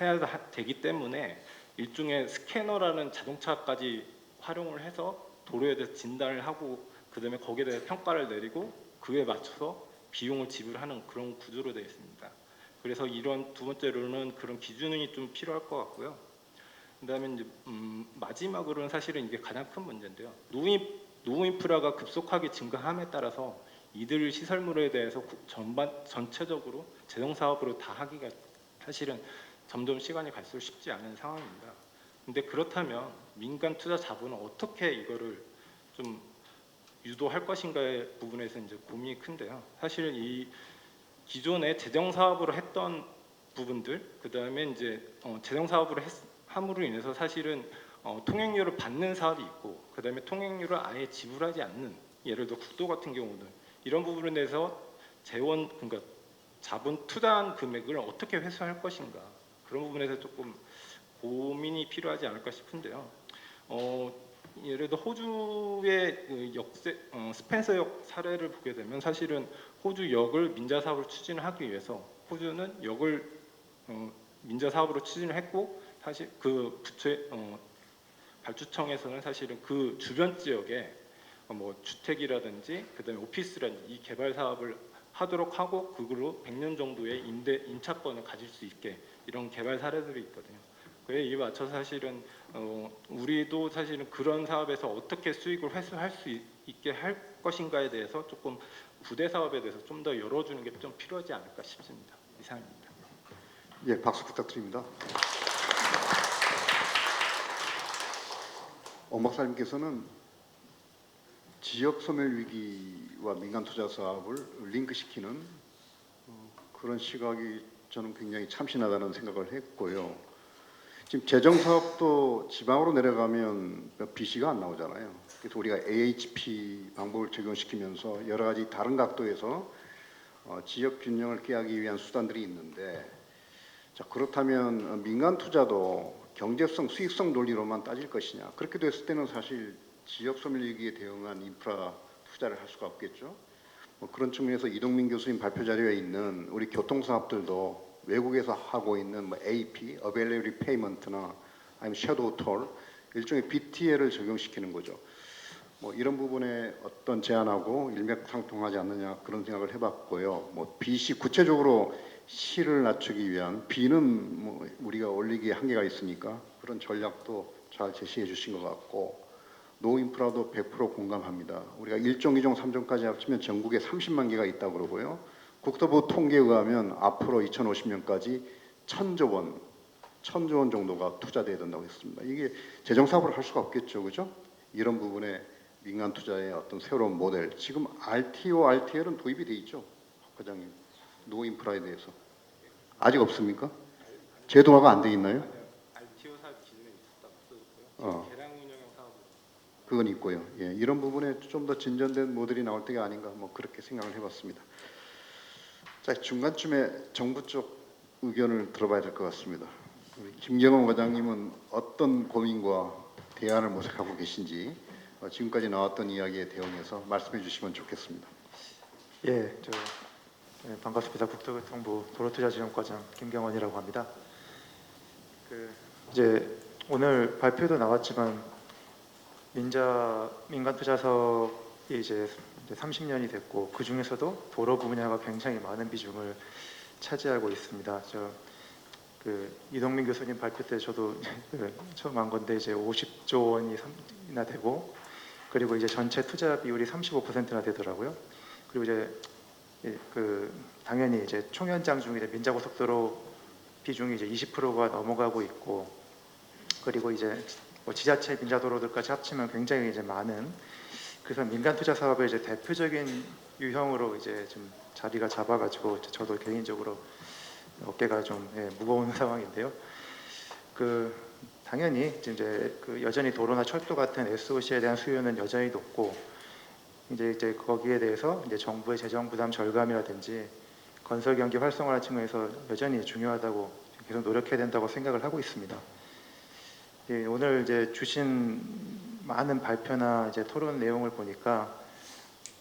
해야 되기 때문에 일종의 스캐너라는 자동차까지 활용을 해서 도로에 대해서 진단을 하고 그다음에 거기에 대해 평가를 내리고 그에 맞춰서 비용을 지불하는 그런 구조로 되어 있습니다. 그래서 이런 두 번째로는 그런 기준이 좀 필요할 것 같고요. 그다음에 이제 마지막으로는 사실은 이게 가장 큰 문제인데요. 노후 인프라가 급속하게 증가함에 따라서 이들 시설물에 대해서 전체적으로 재정 사업으로 다 하기가 사실은 점점 시간이 갈수록 쉽지 않은 상황입니다. 근데 그렇다면 민간 투자 자본은 어떻게 이거를 좀 유도할 것인가의 부분에서 이제 고민이 큰데요. 사실 이 기존에 재정 사업으로 했던 부분들, 그 다음에 이제 재정 사업으로 함으로 인해서 사실은 통행료를 받는 사업이 있고, 그 다음에 통행료를 아예 지불하지 않는, 예를 들어 국도 같은 경우는 이런 부분에 대해서 그러니까 자본 투자한 금액을 어떻게 회수할 것인가 그런 부분에서 조금 고민이 필요하지 않을까 싶은데요. 예를 들어 호주의 스펜서역 사례를 보게 되면 사실은 호주 역을 민자 사업을 추진하기 위해서 호주는 역을 민자 사업으로 추진을 했고 사실 그 부처 발주청에서는 사실은 그 주변 지역에 뭐 주택이라든지 그다음에 오피스라든지 이 개발 사업을 하도록 하고 그걸로 100년 정도의 임차권을 가질 수 있게 이런 개발 사례들이 있거든요. 그에 이에 맞춰서 사실은 우리도 사실은 그런 사업에서 어떻게 수익을 회수할 수 있게 할 것인가에 대해서 조금 부대 사업에 대해서 좀 더 열어주는 게 좀 필요하지 않을까 싶습니다. 이상입니다.
예, 박수 부탁드립니다. 엄 박사님께서는 지역 소멸 위기와 민간 투자 사업을 링크시키는 그런 시각이 저는 굉장히 참신하다는 생각을 했고요. 지금 재정 사업도 지방으로 내려가면 BC가 안 나오잖아요. 그래서 우리가 AHP 방법을 적용시키면서 여러 가지 다른 각도에서 지역 균형을 깨하기 위한 수단들이 있는데, 자, 그렇다면 민간 투자도 경제성, 수익성 논리로만 따질 것이냐? 그렇게 됐을 때는 사실 지역 소멸 위기에 대응한 인프라 투자를 할 수가 없겠죠. 뭐 그런 측면에서 이동민 교수님 발표 자료에 있는 우리 교통 사업들도 외국에서 하고 있는 뭐 AP, Availability Payment나 아니면 Shadow Toll, 일종의 BTL을 적용시키는 거죠. 뭐 이런 부분에 어떤 제안하고 일맥상통하지 않느냐 그런 생각을 해봤고요. 뭐 BC 구체적으로 C를 낮추기 위한 B는 뭐 우리가 올리기에 한계가 있으니까 그런 전략도 잘 제시해 주신 것 같고, 노 인프라도 100% 공감합니다. 우리가 1종, 2종, 3종까지 합치면 전국에 30만 개가 있다고 그러고요. 국토부 통계에 의하면 앞으로 2050년까지 1,000조 원 정도가 투자돼야 된다고 했습니다. 이게 재정 사업을 할 수가 없겠죠, 그죠? 이런 부분에 민간 투자의 어떤 새로운 모델, 지금 RTO, RTL은 도입이 돼 있죠, 박 과장님. 노 인프라에 대해서 아직 없습니까? 제도화가 안 돼 있나요?
RTO 사업 기준에 있었다 없어졌고요.
어.
개량 운영형 사업은
그건 있고요. 예, 이런 부분에 좀 더 진전된 모델이 나올 때가 아닌가 뭐 그렇게 생각을 해봤습니다. 자, 중간쯤에 정부 쪽 의견을 들어봐야 될 것 같습니다. 우리 김경원 과장님은 어떤 고민과 대안을 모색하고 계신지 지금까지 나왔던 이야기에 대응해서 말씀해 주시면 좋겠습니다.
예, 반갑습니다. 국토교통부 도로투자지원과장 김경원이라고 합니다. 이제 오늘 발표도 나왔지만 민간 투자 사업이 이제 30년이 됐고 그 중에서도 도로 분야가 굉장히 많은 비중을 차지하고 있습니다. 이동민 교수님 발표 때 저도 처음 한 건데 이제 50조 원이나 되고, 그리고 이제 전체 투자 비율이 35%나 되더라고요. 그리고 이제 당연히 이제 총연장 중에 민자고속도로 비중이 이제 20%가 넘어가고 있고, 그리고 이제 뭐 지자체 민자도로들까지 합치면 굉장히 이제 많은, 그래서 민간 투자 사업의 이제 대표적인 유형으로 이제 좀 자리가 잡아가지고 저도 개인적으로 어깨가 좀 무거운 상황인데요. 당연히 이제 여전히 도로나 철도 같은 SOC에 대한 수요는 여전히 높고, 이제 거기에 대해서 이제 정부의 재정 부담 절감이라든지 건설 경기 활성화 측면에서 여전히 중요하다고 계속 노력해야 된다고 생각을 하고 있습니다. 예, 오늘 이제 주신 많은 발표나 이제 토론 내용을 보니까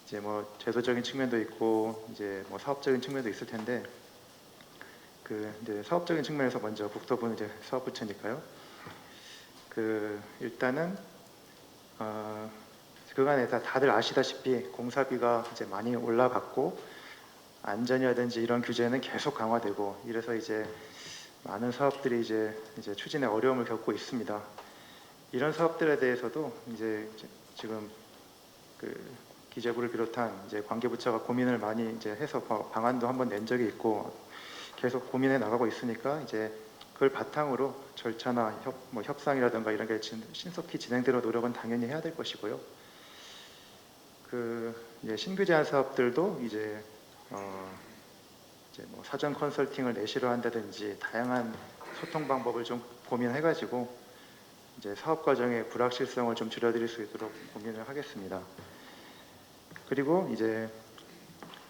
이제 뭐 제도적인 측면도 있고 이제 뭐 사업적인 측면도 있을 텐데, 이제 사업적인 측면에서 먼저 국토부는 이제 사업부처니까요. 일단은 그간에 다들 아시다시피 공사비가 이제 많이 올라갔고 안전이라든지 이런 규제는 계속 강화되고, 이래서 이제 많은 사업들이 이제 추진에 어려움을 겪고 있습니다. 이런 사업들에 대해서도 이제 지금 기재부를 비롯한 이제 관계부처가 고민을 많이 이제 해서 방안도 한번 낸 적이 있고 계속 고민해 나가고 있으니까 이제 그걸 바탕으로 절차나 협상이라든가 이런 게 신속히 진행되는 노력은 당연히 해야 될 것이고요. 이제 신규 제한 사업들도 이제 뭐 사전 컨설팅을 내실화 한다든지 다양한 소통 방법을 좀 고민해가지고 이제 사업 과정의 불확실성을 좀 줄여드릴 수 있도록 고민을 하겠습니다. 그리고 이제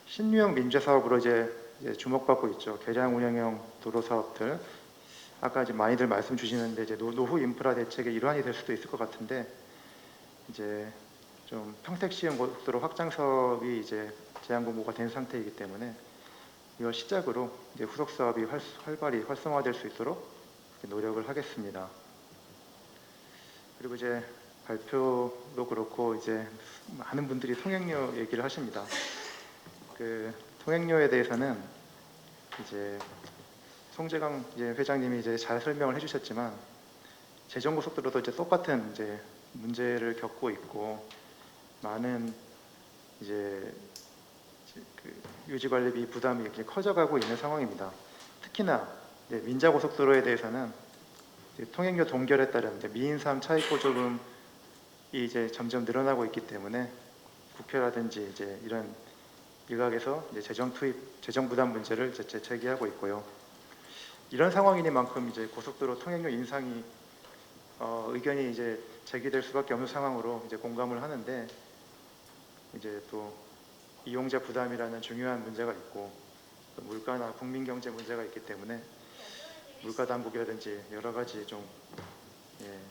신유형 민재 사업으로 이제 주목받고 있죠. 개량 운영형 도로 사업들. 아까 이제 많이들 말씀 주시는데 이제 노후 인프라 대책의 일환이 될 수도 있을 것 같은데, 이제 좀 평택 시흥 고속도로 확장 사업이 이제 제한 공고가 된 상태이기 때문에 이걸 시작으로 이제 후속 사업이 활발히 활성화될 수 있도록 노력을 하겠습니다. 그리고 이제 발표도 그렇고 이제 많은 분들이 통행료 얘기를 하십니다. 그 통행료에 대해서는 이제 송재강 이제 회장님이 이제 잘 설명을 해주셨지만 제정고속도로도 이제 똑같은 이제 문제를 겪고 있고 많은 이제 그 유지관리비 부담이 이렇게 커져가고 있는 상황입니다. 특히나 이제 민자고속도로에 대해서는 이제 통행료 동결에 따른 이제 미인삼 차익 보조금이 이제 점점 늘어나고 있기 때문에 국회라든지 이제 이런 일각에서 이제 재정 부담 문제를 이제 제기하고 있고요. 이런 상황이니만큼 이제 고속도로 통행료 인상이 의견이 이제 제기될 수밖에 없는 상황으로 이제 공감을 하는데 이제 또 이용자 부담이라는 중요한 문제가 있고 또 물가나 국민 경제 문제가 있기 때문에 물가 당국이라든지 여러 가지 좀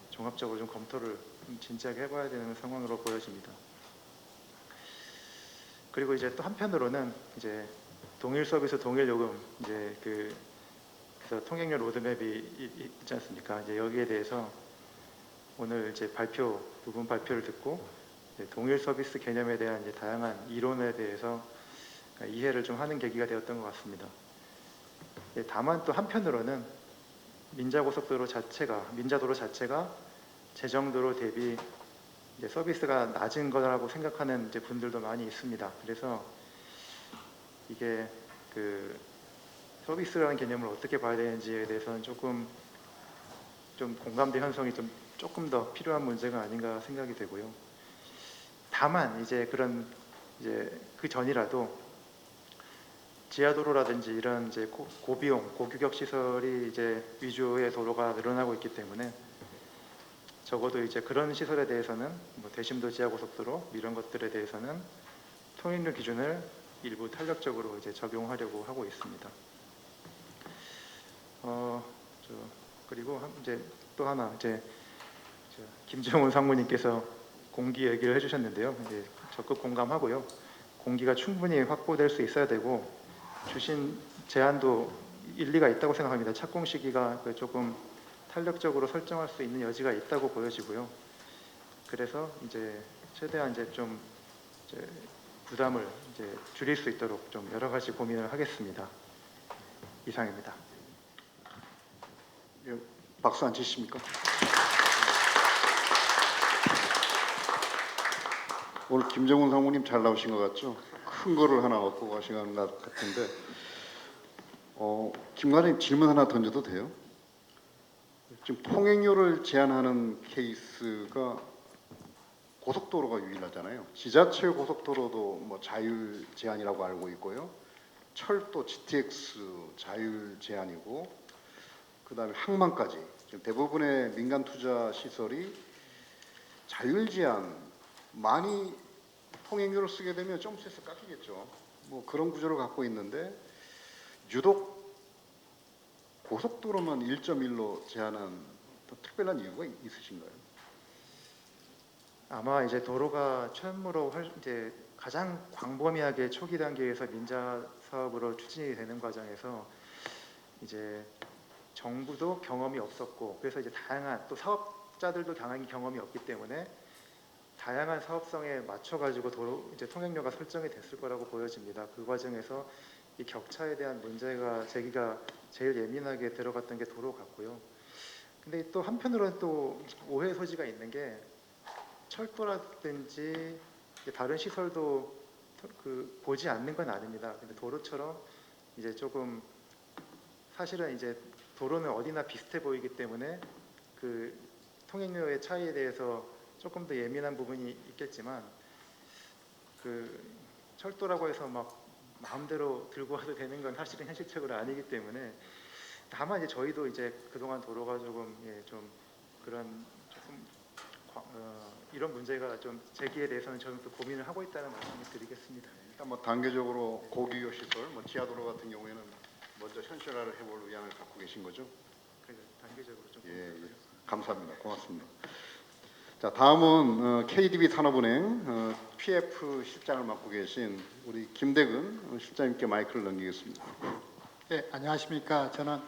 종합적으로 좀 검토를 좀 진지하게 해봐야 되는 상황으로 보여집니다. 그리고 이제 또 한편으로는 이제 동일 서비스 동일 요금 이제 그래서 통행료 로드맵이 있지 않습니까? 이제 여기에 대해서 오늘 이제 부분 발표를 듣고 동일 서비스 개념에 대한 이제 다양한 이론에 대해서 이해를 좀 하는 계기가 되었던 것 같습니다. 다만 또 한편으로는 민자도로 자체가 재정도로 대비 이제 서비스가 낮은 거라고 생각하는 이제 분들도 많이 있습니다. 그래서 이게 그 서비스라는 개념을 어떻게 봐야 되는지에 대해서는 좀 공감대 형성이 조금 더 필요한 문제가 아닌가 생각이 되고요. 다만 이제 그 전이라도 지하도로라든지 이런 이제 고비용 고규격 시설이 이제 위주의 도로가 늘어나고 있기 때문에 적어도 이제 그런 시설에 대해서는 뭐 대심도 지하고속도로 이런 것들에 대해서는 통행료 기준을 일부 탄력적으로 이제 적용하려고 하고 있습니다. 그리고 이제 또 하나 이제 김정훈 상무님께서 공기 얘기를 해주셨는데요. 이제 적극 공감하고요. 공기가 충분히 확보될 수 있어야 되고 주신 제안도 일리가 있다고 생각합니다. 착공 시기가 조금 탄력적으로 설정할 수 있는 여지가 있다고 보여지고요. 그래서 이제 최대한 이제 좀 부담을 이제 줄일 수 있도록 좀 여러 가지 고민을 하겠습니다. 이상입니다.
예, 박수 안 치십니까? 오늘 김정훈 상무님 잘 나오신 것 같죠? 큰 거를 하나 얻고 가신 것 같은데 김 과장님 질문 하나 던져도 돼요? 지금 통행료를 제한하는 케이스가 고속도로가 유일하잖아요. 지자체 고속도로도 뭐 자율 제한이라고 알고 있고요. 철도 GTX 자율 제한이고 그다음에 항만까지 지금 대부분의 민간 투자 시설이 자율 제한 많이 통행료를 쓰게 되면 점수에서 깎이겠죠. 뭐 그런 구조를 갖고 있는데 유독 고속도로만 1.1로 제한한 더 특별한 이유가 있으신가요?
아마 이제 도로가 처음으로 이제 가장 광범위하게 초기 단계에서 민자 사업으로 추진이 되는 과정에서 이제 정부도 경험이 없었고 그래서 이제 다양한 또 사업자들도 경험이 없기 때문에 다양한 사업성에 맞춰 가지고 도로 이제 통행료가 설정이 됐을 거라고 보여집니다. 그 과정에서 이 격차에 대한 문제가 제기가 제일 예민하게 들어갔던 게 도로 같고요. 근데 또 한편으로는 또 오해 소지가 있는 게 철도라든지 다른 시설도 보지 않는 건 아닙니다. 근데 도로처럼 이제 조금 사실은 이제 도로는 어디나 비슷해 보이기 때문에 그 통행료의 차이에 대해서 조금 더 예민한 부분이 있겠지만 그 철도라고 해서 막 마음대로 들고 와도 되는 건 사실은 현실적으로 아니기 때문에 다만 이제 저희도 이제 그동안 도로가 조금 좀 그런 조금 이런 문제가 좀 제기에 대해서는 저는 또 고민을 하고 있다는 말씀을 드리겠습니다.
일단 뭐 단계적으로 고규격 시설, 뭐 지하도로 같은 경우에는 먼저 현실화를 해볼 의향을 갖고 계신 거죠?
그래서 단계적으로 좀
예, 감사합니다. 고맙습니다. 자, 다음은 KDB 산업은행 PF 실장을 맡고 계신 우리 김대근 실장님께 마이크를 넘기겠습니다.
네, 안녕하십니까. 저는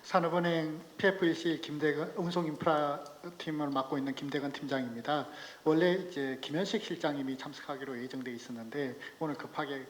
산업은행 PFEC 김대근 운송인프라 팀을 맡고 있는 김대근 팀장입니다. 원래 이제 김현식 실장님이 참석하기로 예정돼 있었는데 오늘 급하게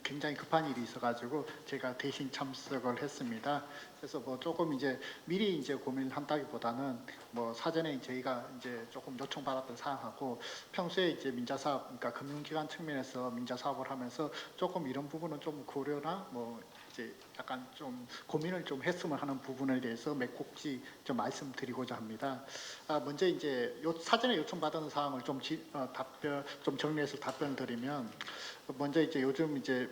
굉장히 급한 일이 있어가지고 제가 대신 참석을 했습니다. 그래서 뭐 조금 이제 미리 이제 고민을 한다기보다는 뭐 사전에 저희가 이제 조금 요청받았던 사항하고 평소에 이제 민자 사업, 그러니까 금융기관 측면에서 민자 사업을 하면서 조금 이런 부분은 좀 고려나 뭐 이제 약간 좀 고민을 좀 했으면 하는 부분에 대해서 몇 곡지 좀 말씀드리고자 합니다. 먼저 이제 사전에 요청받은 사항을 좀 답변 좀 정리해서 답변 드리면 먼저 이제 요즘 이제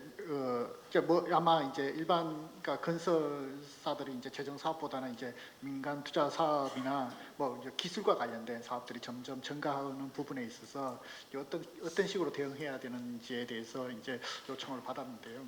뭐 아마 이제 일반 그러니까 건설사들이 이제 재정 사업보다는 이제 민간 투자 사업이나 뭐 이제 기술과 관련된 사업들이 점점 증가하는 부분에 있어서 어떤 식으로 대응해야 되는지에 대해서 이제 요청을 받았는데요.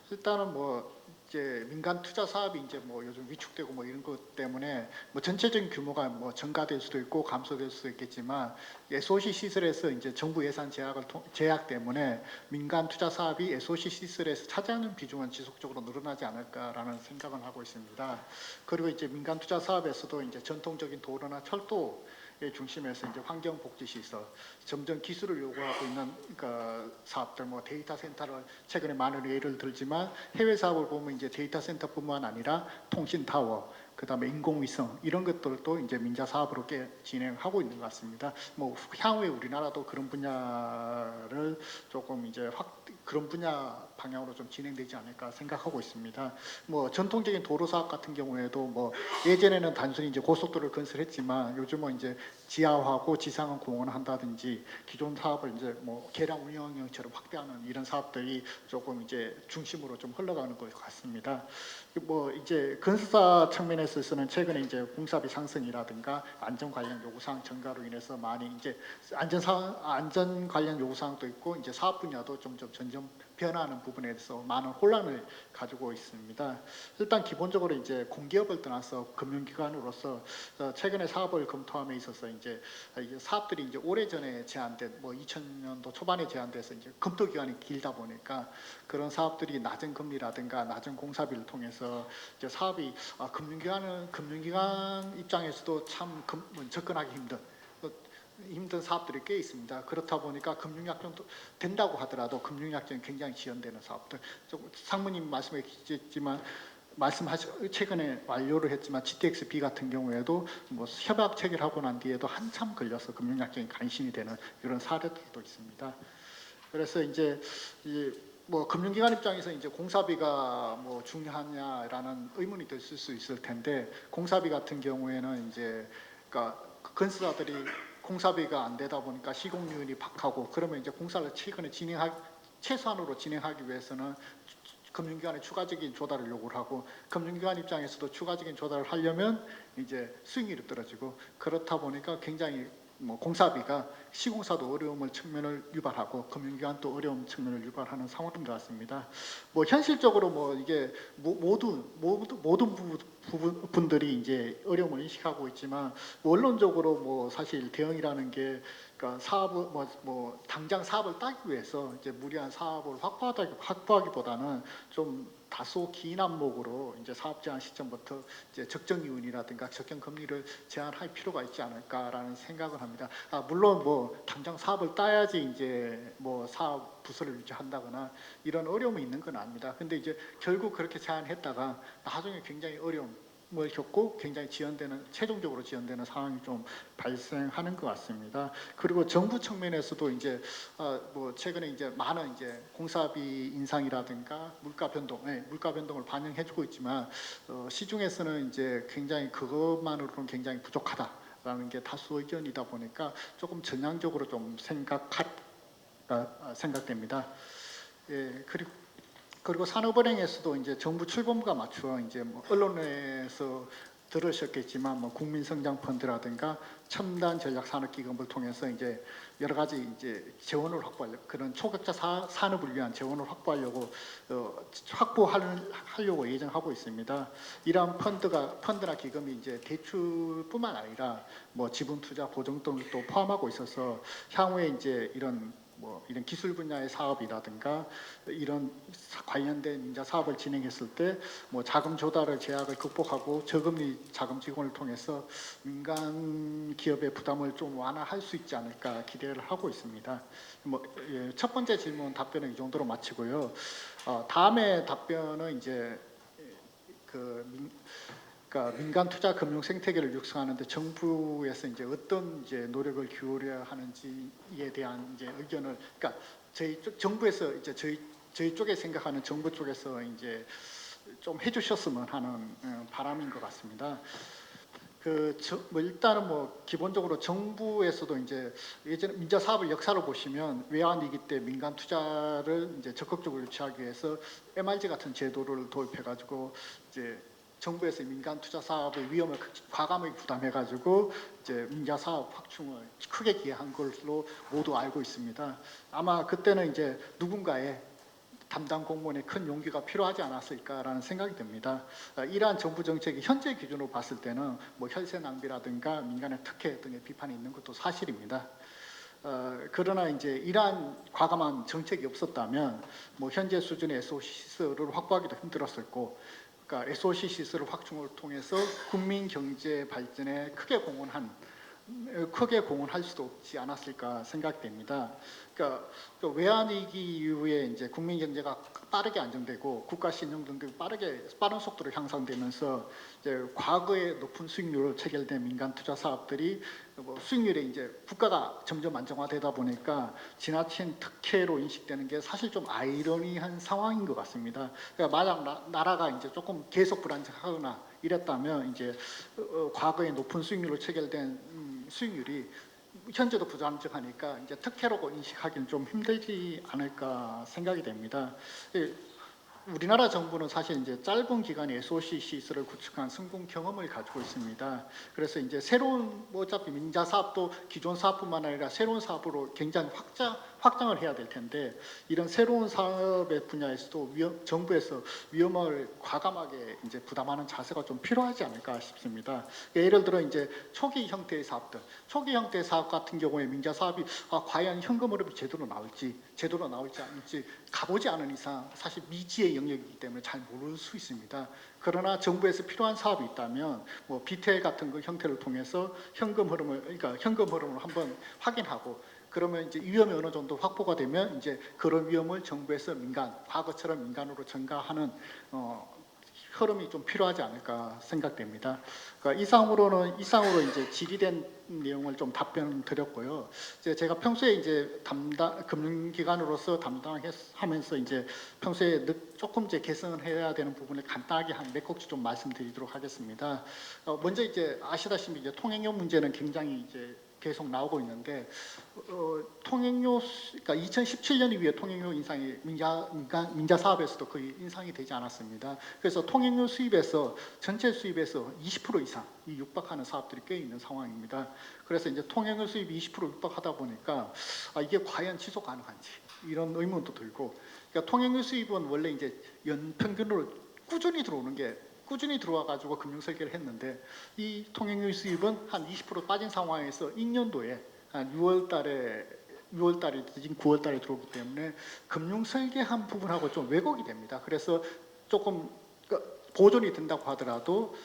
일단은 뭐 이제 민간 투자 사업이 이제 뭐 요즘 위축되고 뭐 이런 것 때문에 뭐 전체적인 규모가 뭐 증가될 수도 있고 감소될 수도 있겠지만 SOC 시설에서 이제 정부 예산 제약 때문에 민간 투자 사업이 SOC 시설에서 차지하는 비중은 지속적으로 늘어나지 않을까라는 생각을 하고 있습니다. 그리고 이제 민간 투자 사업에서도 이제 전통적인 도로나 철도 중심에서 이제 환경복지시설, 점점 기술을 요구하고 있는 그러니까 사업들, 뭐 데이터 센터를 최근에 많은 예를 들지만 해외 사업을 보면 이제 데이터 센터뿐만 아니라 통신 타워, 그다음에 인공위성 이런 것들도 이제 민자 사업으로 진행하고 있는 것 같습니다. 뭐 향후에 우리나라도 그런 분야를 조금 이제 그런 분야 방향으로 좀 진행되지 않을까 생각하고 있습니다. 뭐 전통적인 도로 사업 같은 경우에도 뭐 예전에는 단순히 이제 고속도로를 건설했지만 요즘은 이제 지하화하고 지상은 공원을 한다든지 기존 사업을 이제 뭐 계량 운영형처럼 확대하는 이런 사업들이 조금 이제 중심으로 좀 흘러가는 것 같습니다. 뭐 이제 건설사 측면에서는 최근에 이제 공사비 상승이라든가 안전 관련 요구사항 증가로 인해서 많이 이제 안전 관련 요구사항도 있고 이제 사업 분야도 점점 변화하는 부분에 대해서 많은 혼란을 가지고 있습니다. 일단 기본적으로 이제 공기업을 떠나서 금융기관으로서 최근에 사업을 검토함에 있어서 이제 사업들이 이제 오래전에 제한된 뭐 2000년도 초반에 제한돼서 이제 검토 기간이 길다 보니까 그런 사업들이 낮은 금리라든가 낮은 공사비를 통해서 이제 사업이 금융기관 입장에서도 참 접근하기 힘든 사업들이 꽤 있습니다. 그렇다 보니까 금융약정도 된다고 하더라도 금융약정이 굉장히 지연되는 사업들. 상무님 말씀해 주셨지만 최근에 완료를 했지만 GTX-B 같은 경우에도 뭐 협약 체결하고 난 뒤에도 한참 걸려서 금융약정이 간신히 되는 이런 사례들도 있습니다. 그래서 이제 뭐 금융기관 입장에서 이제 공사비가 뭐 중요하냐라는 의문이 드실 수 있을 텐데 공사비 같은 경우에는 이제 그러니까 건설사들이 공사비가 안 되다 보니까 시공률이 박하고 그러면 이제 공사를 최소한으로 진행하기 위해서는 금융기관의 추가적인 조달을 요구를 하고 금융기관 입장에서도 추가적인 조달을 하려면 이제 수익률이 떨어지고 그렇다 보니까 굉장히 뭐 공사비가 시공사도 어려움을 측면을 유발하고 금융기관도 어려움 측면을 유발하는 상황인 것 같습니다. 뭐 현실적으로 뭐 이게 모든 분들이 이제 어려움을 인식하고 있지만 원론적으로 뭐 사실 대응이라는 게 그러니까 사업을 뭐 당장 사업을 따기 위해서 이제 무리한 사업을 확보하기보다는 좀 다소 긴 안목으로 이제 사업 제한 시점부터 이제 적정 이윤이라든가 적정 금리를 제한할 필요가 있지 않을까라는 생각을 합니다. 물론 뭐 당장 사업을 따야지 이제 뭐 사업 부서를 유지한다거나 이런 어려움이 있는 건 아닙니다. 근데 이제 결국 그렇게 제한했다가 나중에 굉장히 어려움을 겪고 굉장히 최종적으로 지연되는 상황이 좀 발생하는 것 같습니다. 그리고 정부 측면에서도 이제 뭐 최근에 이제 많은 이제 공사비 인상이라든가 물가 변동을 반영해주고 있지만 시중에서는 이제 굉장히 그것만으로는 굉장히 부족하다라는 게 다수 의견이다 보니까 조금 전향적으로 좀 생각됩니다. 예, 그리고 산업은행에서도 이제 정부 출범과 맞추어 이제 뭐 언론에서 들으셨겠지만 뭐 국민성장펀드라든가 첨단 전략산업기금을 통해서 이제 여러 가지 이제 재원을 확보하려 그런 초격자 산업을 위한 재원을 확보하려고 확보하려고 예정하고 있습니다. 이러한 펀드나 기금이 이제 대출뿐만 아니라 뭐 지분 투자 보증 등을 또 포함하고 있어서 향후에 이제 이런 기술 분야의 사업이라든가 이런 관련된 민자 사업을 진행했을 때 뭐 자금 조달의 제약을 극복하고 저금리 자금 지원을 통해서 민간 기업의 부담을 좀 완화할 수 있지 않을까 기대를 하고 있습니다. 첫 번째 질문 답변은 이 정도로 마치고요. 다음에 답변은 이제 그러니까 민간 투자 금융 생태계를 육성하는데 정부에서 이제 어떤 이제 노력을 기울여야 하는지에 대한 이제 의견을, 그러니까 정부에서 이제 저희 쪽에 생각하는 정부 쪽에서 이제 좀 해주셨으면 하는 바람인 것 같습니다. 일단은 기본적으로 정부에서도 이제 예전에 민자 사업의 역사를 보시면 외환위기 때 민간 투자를 이제 적극적으로 유치하기 위해서 MRG 같은 제도를 도입해가지고 이제 정부에서 민간 투자 사업의 위험을 과감하게 부담해가지고 이제 민자 사업 확충을 크게 기여한 것으로 모두 알고 있습니다. 아마 그때는 이제 누군가의 담당 공무원의 큰 용기가 필요하지 않았을까라는 생각이 듭니다. 이러한 정부 정책이 현재 기준으로 봤을 때는 혈세 낭비라든가 민간의 특혜 등의 비판이 있는 것도 사실입니다. 그러나 이제 이러한 과감한 정책이 없었다면 현재 수준의 SOC 시설을 확보하기도 힘들었을 거고, 그러니까 SOC 시설을 확충을 통해서 국민 경제 발전에 크게 공헌할 수도 없지 않았을까 생각됩니다. 그러니까 외환위기 이후에 이제 국민 경제가 빠르게 안정되고 국가 신용 등급이 빠른 속도로 향상되면서 이제 과거에 높은 수익률을 체결된 민간 투자 사업들이 수익률이 이제 국가가 점점 안정화되다 보니까 지나친 특혜로 인식되는 게 사실 좀 아이러니한 상황인 것 같습니다. 그러니까 만약 나라가 이제 조금 계속 불안정하거나 이랬다면 이제 과거에 높은 수익률로 체결된 수익률이 현재도 불안정하니까 이제 특혜로 인식하기는 좀 힘들지 않을까 생각이 됩니다. 우리나라 정부는 사실 이제 짧은 기간에 SOC 시설을 구축한 성공 경험을 가지고 있습니다. 그래서 이제 새로운 어차피 민자 사업도 기존 사업뿐만 아니라 새로운 사업으로 굉장히 확장을 해야 될 텐데 이런 새로운 사업의 분야에서도 정부에서 위험을 과감하게 이제 부담하는 자세가 좀 필요하지 않을까 싶습니다. 예를 들어 이제 초기 형태의 사업 같은 경우에 민자 사업이 과연 현금 흐름이 제대로 나올지 않을지 가보지 않은 이상 사실 미지의 영역이기 때문에 잘 모를 수 있습니다. 그러나 정부에서 필요한 사업이 있다면 BTL 같은 그 형태를 통해서 현금 흐름을 한번 확인하고 그러면 이제 위험이 어느 정도 확보가 되면 이제 그런 위험을 정부에서 과거처럼 민간으로 전가하는 흐름이 좀 필요하지 않을까 생각됩니다. 그러니까 이상으로 이제 질의된 내용을 좀 답변드렸고요. 제가 평소에 이제 금융기관으로서 담당하면서 이제 평소에 조금 이제 개선을 해야 되는 부분을 간단하게 한 몇 가지 좀 말씀드리도록 하겠습니다. 먼저 이제 아시다시피 이제 통행료 문제는 굉장히 이제 계속 나오고 있는데 그러니까 2017년 이후에 통행료 인상이 민자 사업에서도 거의 인상이 되지 않았습니다. 그래서 통행료 수입에서 전체 수입에서 20% 이상이 육박하는 사업들이 꽤 있는 상황입니다. 그래서 이제 통행료 수입이 20% 육박하다 보니까 이게 과연 지속 가능한지 이런 의문도 들고, 그러니까 통행료 수입은 원래 이제 연평균으로 꾸준히 들어와가지고 금융 설계를 했는데 이 통행료 수입은 한 20% 빠진 상황에서 2년도에 한 6월달에 늦은 9월달에 들어오기 때문에 금융 설계한 부분하고 좀 왜곡이 됩니다. 그래서 조금 보존이 된다고 하더라도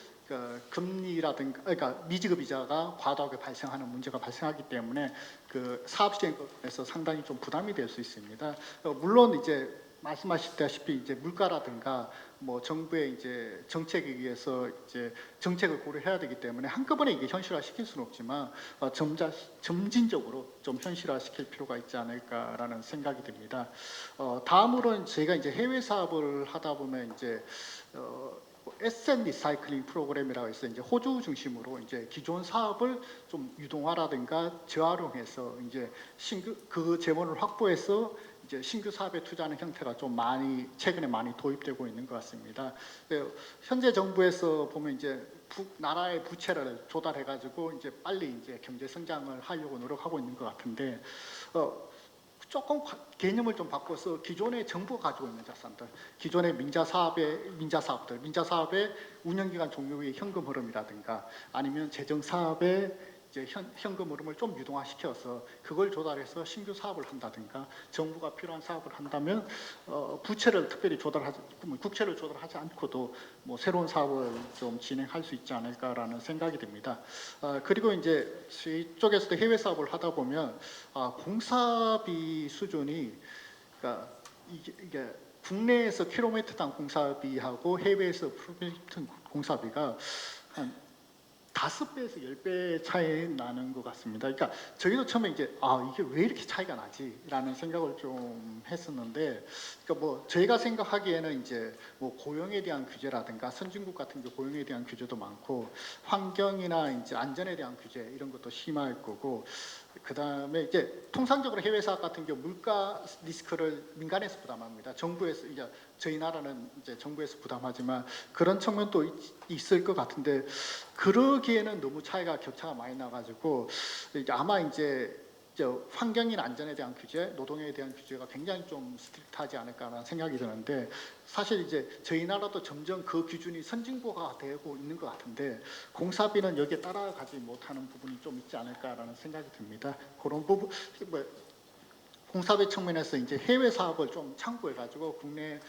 금리라든가 그러니까 미지급 이자가 과도하게 발생하는 문제가 발생하기 때문에 그 사업 시행에서 상당히 좀 부담이 될 수 있습니다. 물론 이제 말씀하셨다시피 이제 물가라든가 정부의 이제 정책에 의해서 이제 정책을 고려해야 되기 때문에 한꺼번에 이게 현실화시킬 수는 없지만 점진적으로 좀 현실화시킬 필요가 있지 않을까라는 생각이 듭니다. 다음으로는 제가 이제 해외 사업을 하다 보면 이제 에셋 리사이클링 프로그램이라고 해서 이제 호주 중심으로 이제 기존 사업을 좀 유동화라든가 재활용해서 이제 그 재원을 확보해서 이제 신규 사업에 투자하는 형태가 좀 많이 최근에 많이 도입되고 있는 것 같습니다. 현재 정부에서 보면 이제 나라의 부채를 조달해 가지고 이제 빨리 이제 경제 성장을 하려고 노력하고 있는 것 같은데 조금 개념을 좀 바꿔서 기존의 정부가 가지고 있는 자산들, 기존의 민자 사업의 운영기간 종료 후의 현금 흐름이라든가 아니면 재정 사업의 이제 현금 흐름을 좀 유동화시켜서 그걸 조달해서 신규 사업을 한다든가 정부가 필요한 사업을 한다면 부채를 특별히 국채를 조달하지 않고도 뭐 새로운 사업을 좀 진행할 수 있지 않을까라는 생각이 듭니다. 그리고 이제 이쪽에서도 해외 사업을 하다 보면 공사비 수준이 그러니까 이게 국내에서 킬로미터당 공사비하고 해외에서 킬로미터 공사비가 한 5배에서 10배 차이 나는 것 같습니다. 그러니까 저희도 처음에 이제 이게 왜 이렇게 차이가 나지라는 생각을 좀 했었는데, 그러니까 뭐 저희가 생각하기에는 이제 뭐 고용에 대한 규제라든가 선진국 같은 경우 고용에 대한 규제도 많고 환경이나 이제 안전에 대한 규제 이런 것도 심할 거고, 그 다음에 이제 통상적으로 해외 사업 같은 경우 물가 리스크를 민간에서 부담합니다. 정부에서 이제 저희 나라는 이제 정부에서 부담하지만 그런 측면도 있을 것 같은데 그러기에는 너무 차이가 격차가 많이 나가지고 아마 이제 환경이나 안전에 대한 규제, 노동에 대한 규제가 굉장히 좀 스트릭트하지 않을까라는 생각이 드는데 사실 이제 저희 나라도 점점 그 기준이 선진국화가 되고 있는 것 같은데 공사비는 여기에 따라가지 못하는 부분이 좀 있지 않을까라는 생각이 듭니다. 그런 부분, 공사비 측면에서 이제 해외 사업을 좀 참고해가지고 국내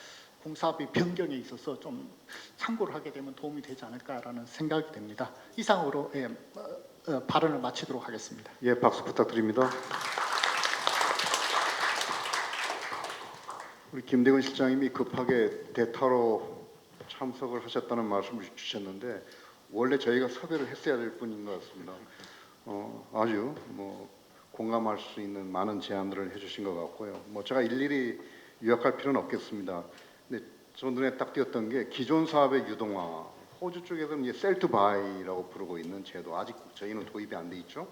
공사비 변경에 있어서 좀 참고를 하게 되면 도움이 되지 않을까라는 생각이 듭니다. 이상으로 발언을 마치도록 하겠습니다.
예, 박수 부탁드립니다. 우리 김대건 실장님이 급하게 대타로 참석을 하셨다는 말씀을 주셨는데 원래 저희가 섭외를 했어야 될 분인 것 같습니다. 아주 뭐 공감할 수 있는 많은 제안들을 해주신 것 같고요. 뭐 제가 일일이 요약할 필요는 없겠습니다. 근데 저 눈에 딱 띄었던 게 기존 사업의 유동화. 호주 쪽에서는 이제 셀 투 바이라고 부르고 있는 제도, 아직 저희는 도입이 안 돼 있죠.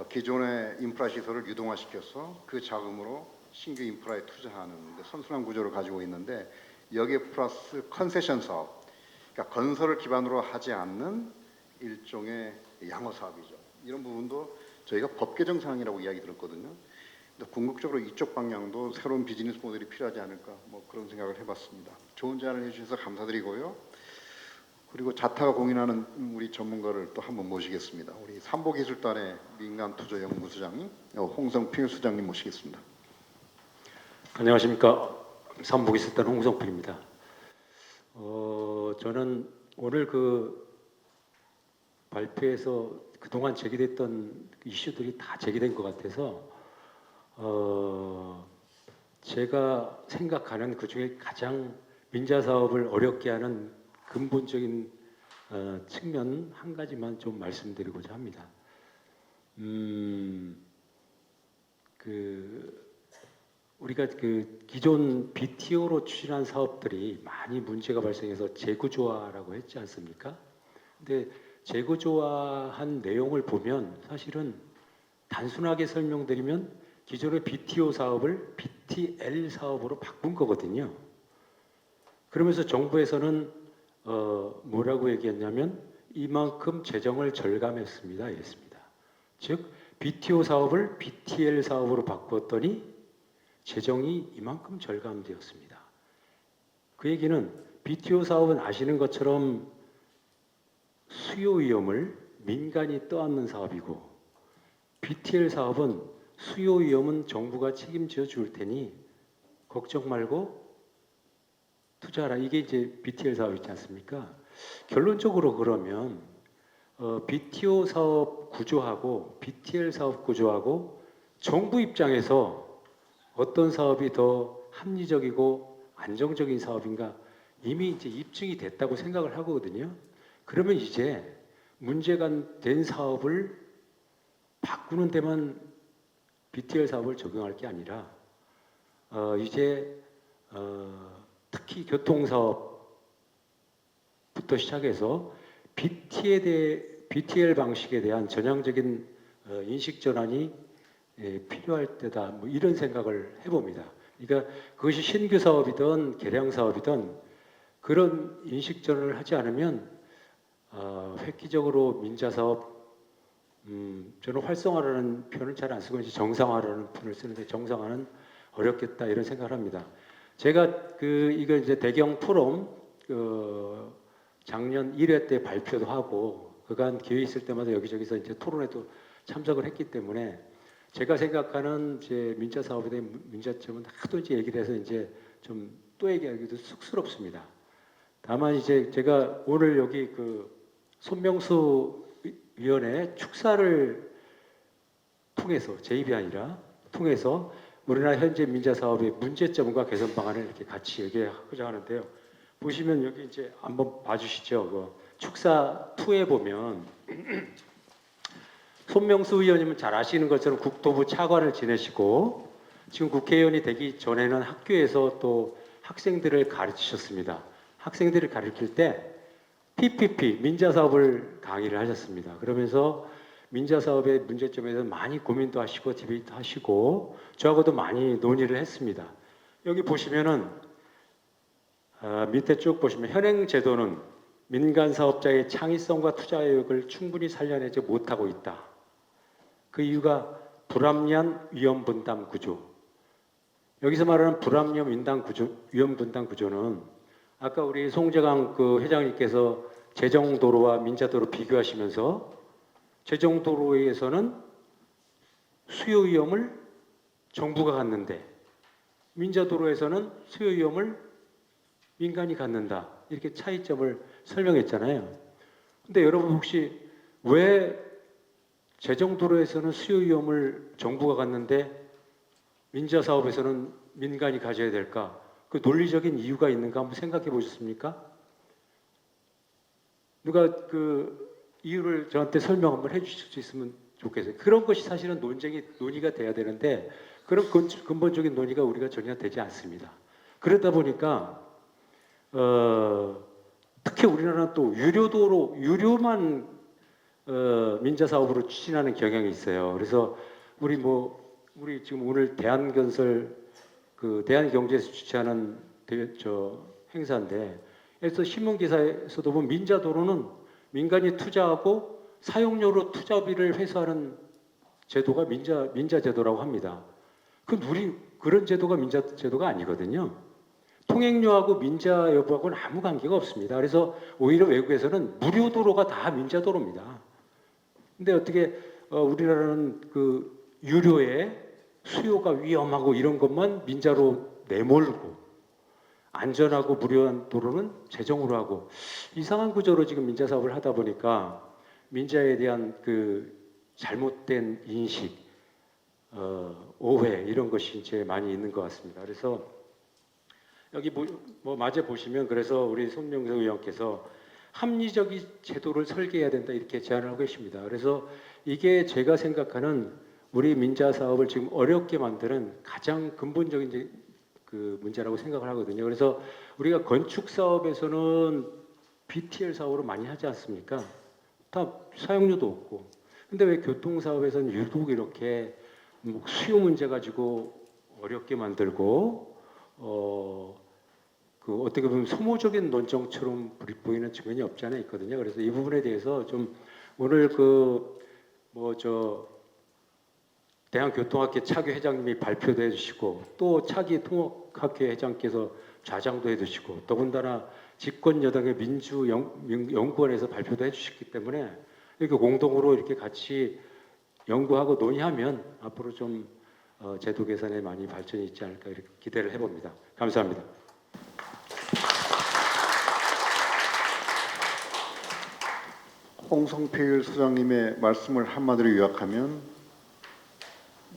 기존의 인프라 시설을 유동화시켜서 그 자금으로 신규 인프라에 투자하는 선순환 구조를 가지고 있는데 여기에 플러스 컨세션 사업, 그러니까 건설을 기반으로 하지 않는 일종의 양호 사업이죠. 이런 부분도 저희가 법 개정 사항이라고 이야기 들었거든요. 근데 궁극적으로 이쪽 방향도 새로운 비즈니스 모델이 필요하지 않을까 뭐 그런 생각을 해봤습니다. 좋은 제안을 해주셔서 감사드리고요. 그리고 자타가 공인하는 우리 전문가를 또 한번 모시겠습니다. 우리 삼보기술단의 민간투자연구소장님 홍성필 수장님 모시겠습니다.
안녕하십니까. 삼보기술단 홍성필입니다. 저는 오늘 그 발표에서 그동안 제기됐던 이슈들이 다 제기된 것 같아서 제가 생각하는 그 중에 가장 민자 사업을 어렵게 하는 근본적인 측면 한 가지만 좀 말씀드리고자 합니다. 우리가 그 기존 BTO로 추진한 사업들이 많이 문제가 발생해서 재구조화라고 했지 않습니까? 근데 재구조화한 내용을 보면 사실은 단순하게 설명드리면 기존의 BTO 사업을 BTL 사업으로 바꾼 거거든요. 그러면서 정부에서는 뭐라고 얘기했냐면 이만큼 재정을 절감했습니다. 이랬습니다. 즉 BTO 사업을 BTL 사업으로 바꿨더니 재정이 이만큼 절감되었습니다. 그 얘기는 BTO 사업은 아시는 것처럼 수요 위험을 민간이 떠안는 사업이고 BTL 사업은 수요 위험은 정부가 책임져 줄 테니 걱정 말고 투자하라. 이게 이제 BTL 사업이지 않습니까? 결론적으로 그러면 BTO 사업 구조하고 BTL 사업 구조하고 정부 입장에서 어떤 사업이 더 합리적이고 안정적인 사업인가 이미 이제 입증이 됐다고 생각을 하거든요. 그러면 이제 문제가 된 사업을 바꾸는 데만 BTL 사업을 적용할 게 아니라 이제 특히 교통사업부터 시작해서 BTL 방식에 대한 전향적인 인식 전환이 필요할 때다. 뭐 이런 생각을 해봅니다. 그러니까 그것이 신규 사업이든 개량 사업이든 그런 인식 전환을 하지 않으면 획기적으로 민자 사업 저는 활성화라는 표현을 잘 안 쓰고 이제 정상화라는 표현을 쓰는데 정상화는 어렵겠다 이런 생각을 합니다. 제가 이거 이제 대경 포럼 작년 1회 때 발표도 하고 그간 기회 있을 때마다 여기저기서 이제 토론에도 참석을 했기 때문에 제가 생각하는 이제 민자 사업에 대한 문제점은 하도 이제 얘기를 해서 이제 좀 또 얘기하기도 쑥스럽습니다. 다만 이제 제가 오늘 여기 손명수 위원회 축사를 통해서 제 입이 아니라 통해서 우리나라 현재 민자 사업의 문제점과 개선 방안을 이렇게 같이 얘기하고자 하는데요. 보시면 여기 이제 한번 봐주시죠. 축사 2에 보면 손명수 의원님은 잘 아시는 것처럼 국토부 차관을 지내시고 지금 국회의원이 되기 전에는 학교에서 또 학생들을 가르치셨습니다. 학생들을 가르칠 때 PPP 민자 사업을 강의를 하셨습니다. 그러면서 민자 사업의 문제점에 대해서 많이 고민도 하시고 디베이트 하시고 저하고도 많이 논의를 했습니다. 여기 보시면은 밑에 쭉 보시면 현행 제도는 민간 사업자의 창의성과 투자 의욕을 충분히 살려내지 못하고 있다. 그 이유가 불합리한 위험 분담 구조. 여기서 말하는 불합리한 위험 분담 구조는 아까 우리 송재강 회장님께서 재정도로와 민자도로 비교하시면서 재정도로에서는 수요 위험을 정부가 갖는데 민자도로에서는 수요 위험을 민간이 갖는다. 이렇게 차이점을 설명했잖아요. 근데 여러분 혹시 왜 재정도로에서는 수요 위험을 정부가 갖는데 민자 사업에서는 민간이 가져야 될까? 그 논리적인 이유가 있는가 한번 생각해 보셨습니까? 누가 이유를 저한테 설명 한번 해주실 수 있으면 좋겠어요. 그런 것이 사실은 논의가 돼야 되는데 그런 근본적인 논의가 우리가 전혀 되지 않습니다. 그러다 보니까 특히 우리나라는 또 유료만 민자 사업으로 추진하는 경향이 있어요. 그래서 우리 지금 오늘 대한건설 대한경제에서 주최하는 행사인데, 그래서 신문 기사에서도 보면 민자도로는 민간이 투자하고 사용료로 투자비를 회수하는 제도가 민자 제도라고 합니다. 그런 제도가 민자 제도가 아니거든요. 통행료하고 민자 여부하고는 아무 관계가 없습니다. 그래서 오히려 외국에서는 무료 도로가 다 민자 도로입니다. 근데 어떻게 우리나라는 유료에 수요가 위험하고 이런 것만 민자로 내몰고 안전하고 무료한 도로는 재정으로 하고 이상한 구조로 지금 민자 사업을 하다 보니까 민자에 대한 잘못된 인식, 오해 이런 것이 이제 많이 있는 것 같습니다. 그래서 여기 마저 보시면 그래서 우리 손명수 의원께서 합리적인 제도를 설계해야 된다 이렇게 제안을 하고 계십니다. 그래서 이게 제가 생각하는 우리 민자 사업을 지금 어렵게 만드는 가장 근본적인 문제라고 생각을 하거든요. 그래서 우리가 건축 사업에서는 BTL 사업으로 많이 하지 않습니까? 다 사용료도 없고. 근데 왜 교통 사업에서는 유독 이렇게 수요 문제 가지고 어렵게 만들고 어떻게 보면 소모적인 논정처럼 보이는 측면이 없지 않아 있거든요. 그래서 이 부분에 대해서 좀 오늘 대한교통학회 차기 회장님이 발표도 해주시고 또 차기 통학회 회장께서 좌장도 해주시고 더군다나 집권 여당의 민주연구원에서 발표도 해주셨기 때문에 이렇게 공동으로 이렇게 같이 연구하고 논의하면 앞으로 좀 제도 개선에 많이 발전이 있지 않을까 이렇게 기대를 해봅니다. 감사합니다.
홍성필 소장님의 말씀을 한마디로 요약하면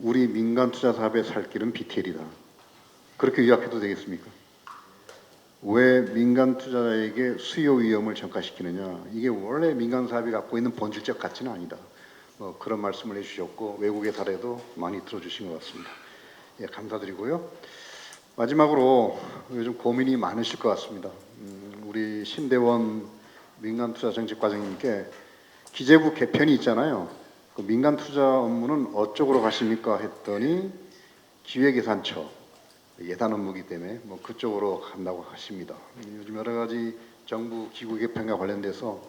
우리 민간 투자 사업의 살 길은 BTL이다. 그렇게 요약해도 되겠습니까? 왜 민간 투자자에게 수요 위험을 전가시키느냐? 이게 원래 민간 사업이 갖고 있는 본질적 가치는 아니다. 그런 말씀을 해주셨고 외국의 사례도 많이 들어주신 것 같습니다. 예, 감사드리고요. 마지막으로 요즘 고민이 많으실 것 같습니다. 우리 신대원 민간투자정책과장님께 기재부 개편이 있잖아요. 그 민간 투자 업무는 어쪽으로 가십니까 했더니 기획예산처 예산 업무이기 때문에 뭐 그쪽으로 간다고 하십니다. 요즘 여러 가지 정부 기구 개편과 관련돼서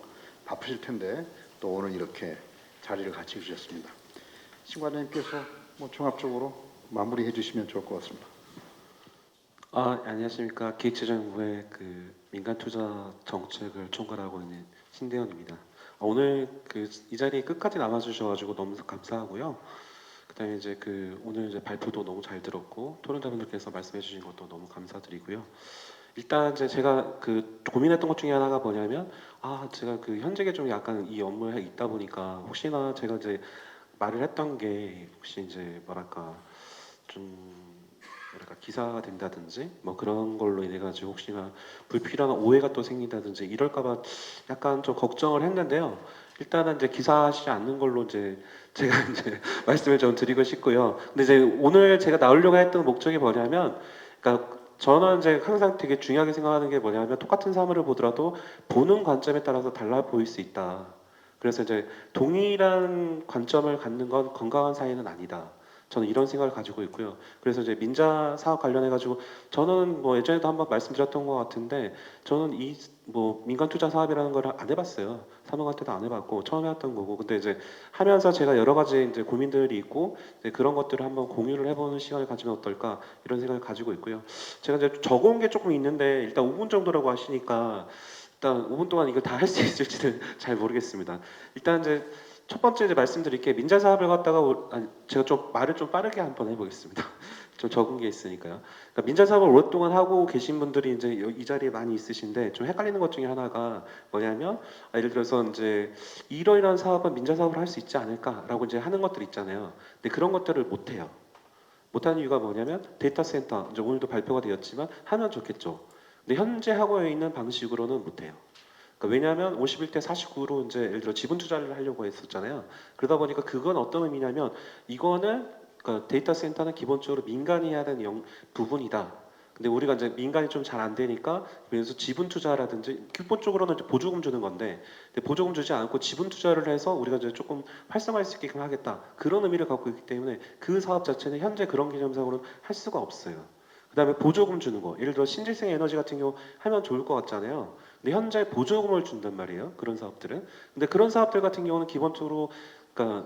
바쁘실 텐데 또 오늘 이렇게 자리를 같이 주셨습니다. 신관장님께서 뭐 종합적으로 마무리해 주시면 좋을 것 같습니다.
안녕하십니까. 기획재정부의 그 민간 투자 정책을 총괄하고 있는 신대현입니다. 오늘 이 자리에 끝까지 남아주셔가지고 너무 감사하고요. 그다음에 이제 오늘 이제 발표도 너무 잘 들었고 토론자분들께서 말씀해주신 것도 너무 감사드리고요. 일단 이제 제가 고민했던 것 중에 하나가 뭐냐면 제가 현재 계정에 약간 이 업무에 있다 보니까 혹시나 제가 이제 말을 했던 게 혹시 이제 뭐랄까 기사가 된다든지 뭐 그런 걸로 인해 가지고 혹시나 불필요한 오해가 또 생긴다든지 이럴까봐 약간 좀 걱정을 했는데요. 일단은 이제 기사하지 않는 걸로 이제 제가 이제 말씀을 좀 드리고 싶고요. 근데 이제 오늘 제가 나오려고 했던 목적이 뭐냐면, 그러니까 저는 이제 항상 되게 중요하게 생각하는 게 뭐냐면 똑같은 사물을 보더라도 보는 관점에 따라서 달라 보일 수 있다. 그래서 이제 동일한 관점을 갖는 건 건강한 사회는 아니다. 저는 이런 생각을 가지고 있고요. 그래서 이제 민자 사업 관련해 가지고 저는 뭐 예전에도 한번 말씀드렸던 것 같은데 저는 이 뭐 민간 투자 사업이라는 걸 안 해봤어요. 사모한테도 안 해봤고 처음 해왔던 거고. 근데 이제 하면서 제가 여러 가지 이제 고민들이 있고 이제 그런 것들을 한번 공유를 해보는 시간을 가지면 어떨까 이런 생각을 가지고 있고요. 제가 이제 적어온 게 조금 있는데 일단 5분 정도라고 하시니까 일단 5분 동안 이걸 다 할 수 있을지는 잘 모르겠습니다. 일단 이제 첫 번째 이제 말씀드릴 게 민자 사업을 갖다가 제가 좀 말을 좀 빠르게 한번 해보겠습니다. 좀 적은 게 있으니까요. 그러니까 민자 사업을 오랫동안 하고 계신 분들이 이제 이 자리에 많이 있으신데 좀 헷갈리는 것 중에 하나가 뭐냐면 예를 들어서 이제 이러이러한 사업은 민자 사업을 할 수 있지 않을까라고 이제 하는 것들 있잖아요. 근데 그런 것들을 못 해요. 못하는 이유가 뭐냐면 데이터 센터 이제 오늘도 발표가 되었지만 하면 좋겠죠. 근데 현재 하고 있는 방식으로는 못 해요. 왜냐하면 51대 49로 이제 예를 들어 지분 투자를 하려고 했었잖아요. 그러다 보니까 그건 어떤 의미냐면 이거는 데이터 센터는 기본적으로 민간이 해야 되는 부분이다. 근데 우리가 이제 민간이 좀 잘 안 되니까 그래서 지분 투자라든지 기본적으로는 이제 보조금 주는 건데 근데 보조금 주지 않고 지분 투자를 해서 우리가 이제 조금 활성화할 수 있게끔 하겠다. 그런 의미를 갖고 있기 때문에 그 사업 자체는 현재 그런 개념상으로는 할 수가 없어요. 그다음에 보조금 주는 거. 예를 들어 신재생 에너지 같은 경우 하면 좋을 것 같잖아요. 근데 현재 보조금을 준단 말이에요. 그런 사업들은. 근데 그런 사업들 같은 경우는 기본적으로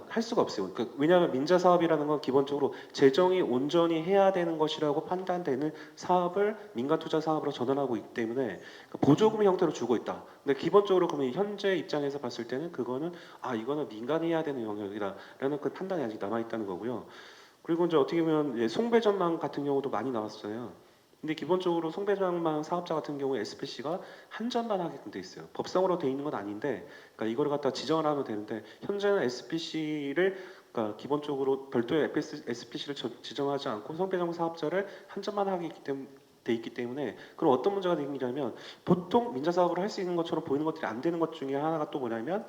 할 수가 없어요. 왜냐하면 민자 사업이라는 건 기본적으로 재정이 온전히 해야 되는 것이라고 판단되는 사업을 민간 투자 사업으로 전환하고 있기 때문에 보조금 형태로 주고 있다. 근데 기본적으로 그러면 현재 입장에서 봤을 때는 그거는 이거는 민간이 해야 되는 영역이다라는 그 판단이 아직 남아 있다는 거고요. 그리고 이제 어떻게 보면 송배전망 같은 경우도 많이 나왔어요. 근데 기본적으로 송배전망 사업자 같은 경우에 SPC가 한전만 하게끔 돼 있어요. 법상으로 돼 있는 건 아닌데, 그러니까 이거를 갖다 지정을 하면 되는데 현재는 SPC를 기본적으로 별도의 SPC를 지정하지 않고 송배전망 사업자를 한전만 하게 돼 있기 때문에 그럼 어떤 문제가 생기냐면 보통 민자 사업을 할 수 있는 것처럼 보이는 것들이 안 되는 것 중에 하나가 또 뭐냐면,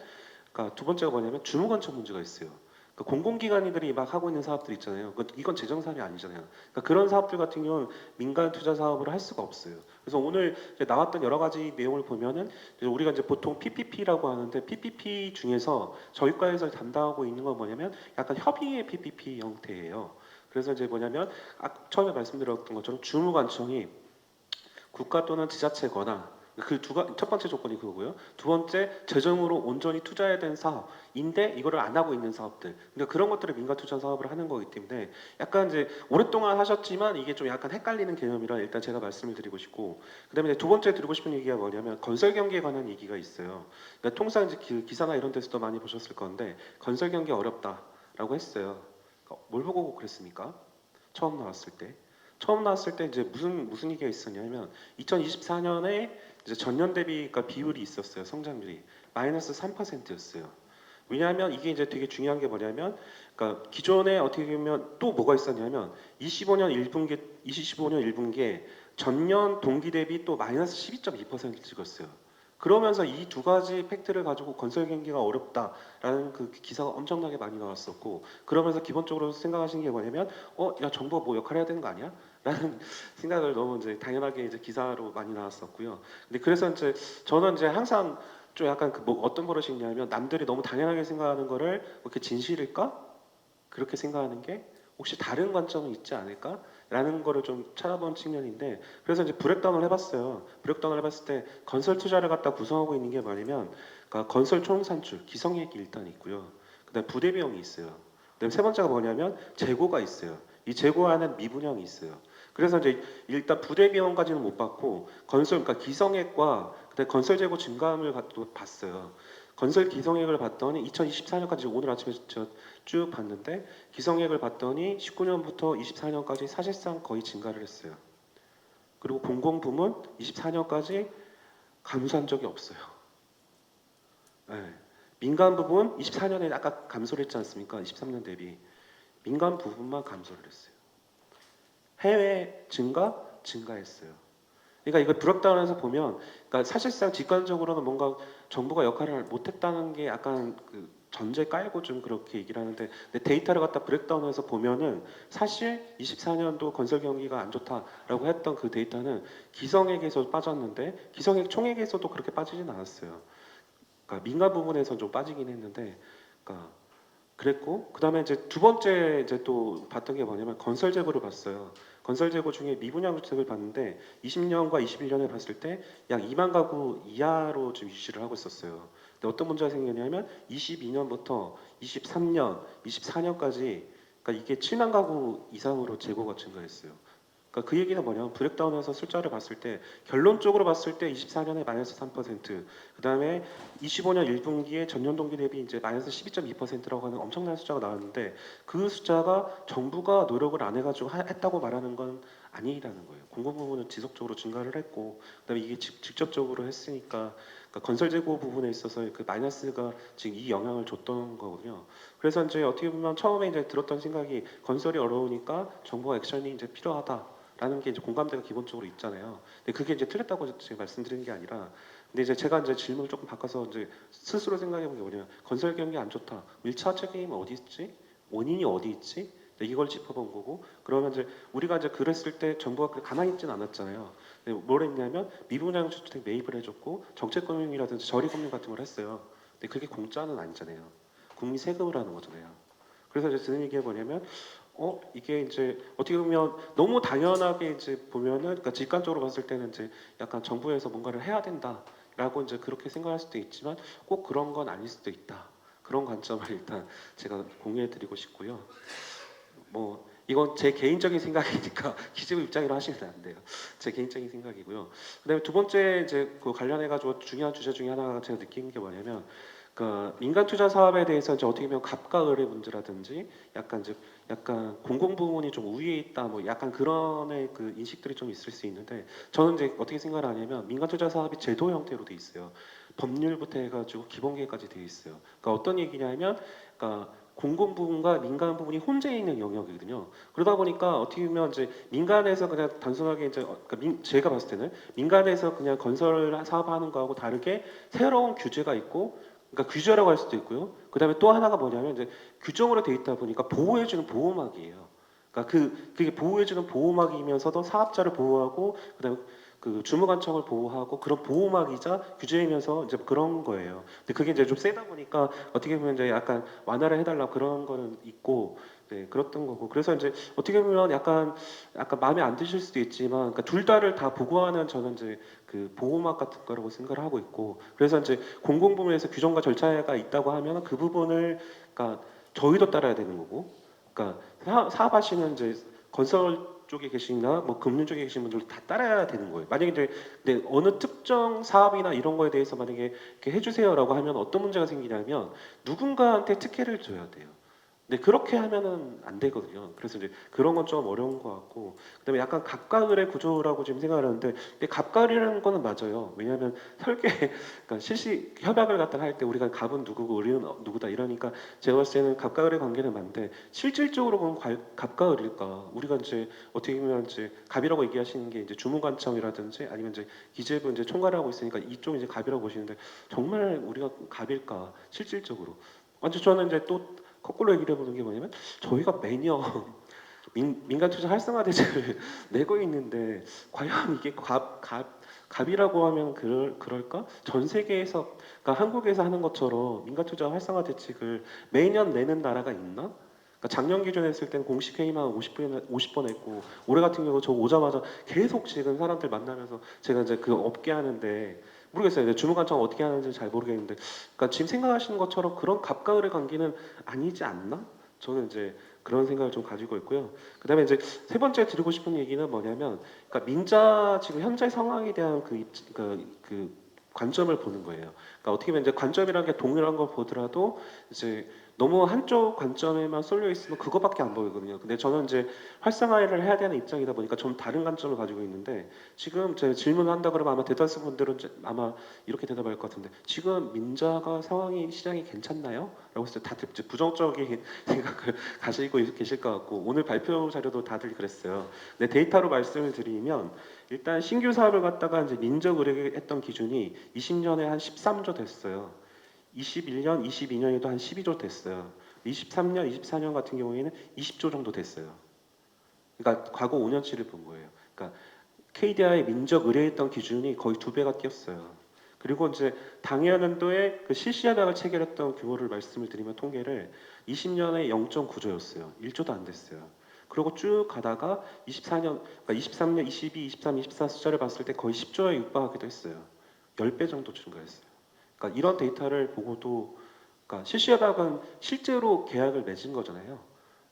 두 번째가 뭐냐면 주무관청 문제가 있어요. 공공기관들이 막 하고 있는 사업들 있잖아요. 이건 재정 사업이 아니잖아요. 그런 사업들 같은 경우는 민간 투자 사업을 할 수가 없어요. 그래서 오늘 이제 나왔던 여러 가지 내용을 보면은 우리가 이제 보통 PPP라고 하는데 PPP 중에서 저희과에서 담당하고 있는 건 뭐냐면 약간 협의의 PPP 형태예요. 그래서 이제 뭐냐면 처음에 말씀드렸던 것처럼 주무관청이 국가 또는 지자체거나 첫 번째 조건이 그거고요. 두 번째 재정으로 온전히 투자해야 되는 사업인데 이거를 안 하고 있는 사업들. 그러니까 그런 것들을 민간 투자 사업을 하는 거기 때문에 약간 이제 오랫동안 하셨지만 이게 좀 약간 헷갈리는 개념이라 일단 제가 말씀을 드리고 싶고 그다음에 두 번째 드리고 싶은 얘기가 뭐냐면 건설 경기에 관한 얘기가 있어요. 그러니까 통상 이제 기사나 이런 데서도 많이 보셨을 건데 건설 경기 어렵다라고 했어요. 뭘 보고 그랬습니까? 처음 나왔을 때. 처음 나왔을 때 이제 무슨 얘기가 있었냐면 2024년에 이제 전년 대비 비율이 있었어요. 성장률이 마이너스 3%였어요. 왜냐하면 이게 이제 되게 중요한 게 뭐냐면, 기존에 어떻게 보면 또 뭐가 있었냐면 25년 1분기에 전년 동기 대비 또 마이너스 12.2% 찍었어요. 그러면서 이 두 가지 팩트를 가지고 건설 경기가 어렵다라는 그 기사가 엄청나게 많이 나왔었고 그러면서 기본적으로 생각하시는 게 뭐냐면 야 정부가 뭐 역할 해야 되는 거 아니야? 라는 생각을 너무 이제 당연하게 이제 기사로 많이 나왔었고요. 근데 그래서 이제 저는 이제 항상 좀 약간 어떤 버릇이 있냐면 남들이 너무 당연하게 생각하는 거를 그렇게 진실일까? 그렇게 생각하는 게 혹시 다른 관점은 있지 않을까? 라는 거를 좀 찾아본 측면인데 그래서 이제 브렉다운을 해봤어요. 브렉다운을 해봤을 때 건설 투자를 갖다 구성하고 있는 게 뭐냐면 그러니까 건설 총산출, 기성이익이 일단 있고요. 그다음 부대 비용이 있어요. 그다음 세 번째가 뭐냐면 재고가 있어요. 이 재고하는 미분양이 있어요. 그래서 이제 일단 부대 비용까지는 못 받고 건설 그러니까 기성액과 그다음 건설 재고 증가함을 또 봤어요. 건설 기성액을 봤더니 2024년까지 오늘 아침에 저 쭉 봤는데 기성액을 봤더니 19년부터 24년까지 사실상 거의 증가를 했어요. 그리고 공공 부문 24년까지 감소한 적이 없어요. 네. 민간 부분 24년에 아까 감소를 했지 않습니까? 23년 대비 민간 부분만 감소를 했어요. 해외 증가했어요. 그러니까 이걸 브렉다운해서 보면, 그러니까 사실상 직관적으로는 뭔가 정부가 역할을 못했다는 게 약간 그 전제 깔고 좀 그렇게 얘기를 하는데, 근데 데이터를 갖다 브렉다운해서 보면은 사실 24년도 건설 경기가 안 좋다라고 했던 그 데이터는 기성액에서 빠졌는데 기성액 총액에서도 그렇게 빠지진 않았어요. 그러니까 민간 부분에서 좀 빠지긴 했는데, 그러니까 그랬고 그다음에 이제 두 번째 이제 또 봤던 게 뭐냐면 건설 재고를 봤어요. 건설 재고 중에 미분양 주택을 봤는데 20년과 21년에 봤을 때 약 2만 가구 이하로 좀 유지를 하고 있었어요. 근데 어떤 문제가 생겼냐면 22년부터 23년, 24년까지 그러니까 이게 7만 가구 이상으로 재고가 증가했어요. 그러니까 그 얘기는 뭐냐면 브렉다운해서 숫자를 봤을 때 결론적으로 봤을 때 24년에 마이너스 3%, 그다음에 25년 1분기에 전년 동기 대비 이제 마이너스 12.2%라고 하는 엄청난 숫자가 나왔는데 그 숫자가 정부가 노력을 안 해가지고 했다고 말하는 건 아니라는 거예요. 공공 부분은 지속적으로 증가를 했고, 그다음에 이게 직접적으로 했으니까 그러니까 건설 재고 부분에 있어서 그 마이너스가 지금 이 영향을 줬던 거거든요. 그래서 이제 어떻게 보면 처음에 이제 들었던 생각이 건설이 어려우니까 정부가 액션이 이제 필요하다. 라는 게 이제 공감대가 기본적으로 있잖아요. 근데 그게 이제 틀렸다고 제가 말씀드리는 게 아니라, 근데 이제 제가 이제 질문을 조금 바꿔서 이제 스스로 생각해 본 게 뭐냐면 건설 경기 안 좋다. 1차 책임이 어디 있지? 원인이 어디 있지? 이걸 짚어본 거고, 그러면 이제 우리가 이제 그랬을 때 정부가 가만히 있지는 않았잖아요. 근데 뭘 했냐면 미분양 주택 매입을 해줬고 정책금융이라든지 저리금융 같은 걸 했어요. 근데 그게 공짜는 아니잖아요. 국민 세금을 하는 거잖아요. 그래서 이제 드는 얘기가 뭐냐면 이게 이제 어떻게 보면 너무 당연하게 이제 보면은 그러니까 직관적으로 봤을 때는 이제 약간 정부에서 뭔가를 해야 된다라고 이제 그렇게 생각할 수도 있지만 꼭 그런 건 아닐 수도 있다. 그런 관점을 일단 제가 공유해 드리고 싶고요. 뭐 이건 제 개인적인 생각이니까 기재부 입장으로 하시면 안 돼요. 제 개인적인 생각이고요. 그다음에 두 번째 이제 그 관련해 가지고 중요한 주제 중에 하나가 제가 느낀 게 뭐냐면 그 민간 투자 사업에 대해서 이제 어떻게 보면 갑과 을의 문제라든지 약간 공공 부문이 좀 우위에 있다 뭐 약간 그런 그 인식들이 좀 있을 수 있는데, 저는 이제 어떻게 생각을 하냐면 민간 투자 사업이 제도 형태로 돼 있어요. 법률부터 해가지고 기본계획까지 돼 있어요. 그러니까 어떤 얘기냐면 그러니까 공공 부분과 민간 부분이 혼재 있는 영역이거든요. 그러다 보니까 어떻게 보면 이제 민간에서 그냥 단순하게 이제 그러니까 제가 봤을 때는 민간에서 그냥 건설 사업하는 거하고 다르게 새로운 규제가 있고, 그러니까 규제라고 할 수도 있고요. 그다음에 또 하나가 뭐냐면 이제 규정으로 돼 있다 보니까 보호해주는 보호막이에요. 그러니까 그게 보호해주는 보호막이면서도 사업자를 보호하고 그다음에 그 주무관청을 보호하고 그런 보호막이자 규제이면서 이제 그런 거예요. 근데 그게 이제 좀 세다 보니까 어떻게 보면 이제 약간 완화를 해달라 그런 거는 있고, 네 그랬던 거고. 그래서 이제 어떻게 보면 약간 마음에 안 드실 수도 있지만, 그러니까 둘 다를 다 보고하는 저는 이제 그 보호막 같은 거라고 생각을 하고 있고, 그래서 이제 공공부문에서 규정과 절차가 있다고 하면 그 부분을 그러니까 저희도 따라야 되는 거고, 그러니까 사업하시는 이제 건설 쪽에 계시나 뭐 금융 쪽에 계신 분들 다 따라야 되는 거예요. 만약에 이제 근데 어느 특정 사업이나 이런 거에 대해서 만약에 이렇게 해주세요라고 하면 어떤 문제가 생기냐면 누군가한테 특혜를 줘야 돼요. 근데 그렇게 하면은 안 되거든요. 그래서 이제 그런 건 좀 어려운 것 같고, 그다음에 약간 갑과을의 구조라고 지금 생각을 하는데, 근데 갑과을이라는 거는 맞아요. 왜냐하면 설계, 그러니까 실시 협약을 갖다가 할 때 우리가 갑은 누구고 을은 누구다 이러니까 제가 봤을 때는 갑과을의 관계는 맞는데 실질적으로 보면 갑과을일까? 우리가 이제 어떻게 보면 이제 갑이라고 얘기하시는 게 이제 주무관청이라든지 아니면 이제 기재부 이제 총괄하고 있으니까 이쪽 이제 갑이라고 보시는데 정말 우리가 갑일까? 실질적으로. 완전 저는 이제 또 거꾸로 얘기를 해보는 게 뭐냐면 저희가 매년 민간 투자 활성화 대책을 내고 있는데 과연 이게 갑이라고 하면 그럴까? 전 세계에서 그러니까 한국에서 하는 것처럼 민간 투자 활성화 대책을 매년 내는 나라가 있나? 그러니까 작년 기준에 했을 때는 공식 회의만 50번 했고 올해 같은 경우 저 오자마자 계속 지금 사람들 만나면서 제가 이제 그 업계 하는데 모르겠어요. 이제 주무 관청 어떻게 하는지 잘 모르겠는데, 그러니까 지금 생각하시는 것처럼 그런 갑과을의 관계는 아니지 않나? 저는 이제 그런 생각을 좀 가지고 있고요. 그다음에 이제 세 번째 드리고 싶은 얘기는 뭐냐면, 그러니까 민자 지금 현재 상황에 대한 그 관점을 보는 거예요. 그러니까 어떻게 보면 이제 관점이라는 게 동일한 걸 보더라도 이제 너무 한쪽 관점에만 쏠려 있으면 그거밖에 안 보이거든요. 근데 저는 이제 활성화를 해야 되는 입장이다 보니까 좀 다른 관점을 가지고 있는데, 지금 제 질문을 한다 그러면 아마 대다수 분들은 이제 아마 이렇게 대답할 것 같은데, 지금 민자가 상황이 시장이 괜찮나요? 라고 했을 때 다들 이제 부정적인 생각을 가지고 계실 것 같고, 오늘 발표 자료도 다들 그랬어요. 근데 데이터로 말씀을 드리면 일단 신규 사업을 갖다가 이제 민적 의뢰했던 기준이 20년에 한 13조 됐어요. 21년, 22년에도 한 12조 됐어요. 23년, 24년 같은 경우에는 20조 정도 됐어요. 그러니까 과거 5년치를 본 거예요. 그러니까 KDI 민적 의뢰했던 기준이 거의 2배가 뛰었어요. 그리고 이제 당해연도에 그 실시하다가 체결했던 규모를 말씀을 드리면 통계를 20년에 0.9조였어요. 1조도 안 됐어요. 그리고 쭉 가다가 24년, 그러니까 23년, 22, 23, 24 숫자를 봤을 때 거의 10조에 육박하기도 했어요. 10배 정도 증가했어요. 그러니까 이런 데이터를 보고도, 그러니까 실시하다가 실제로 계약을 맺은 거잖아요.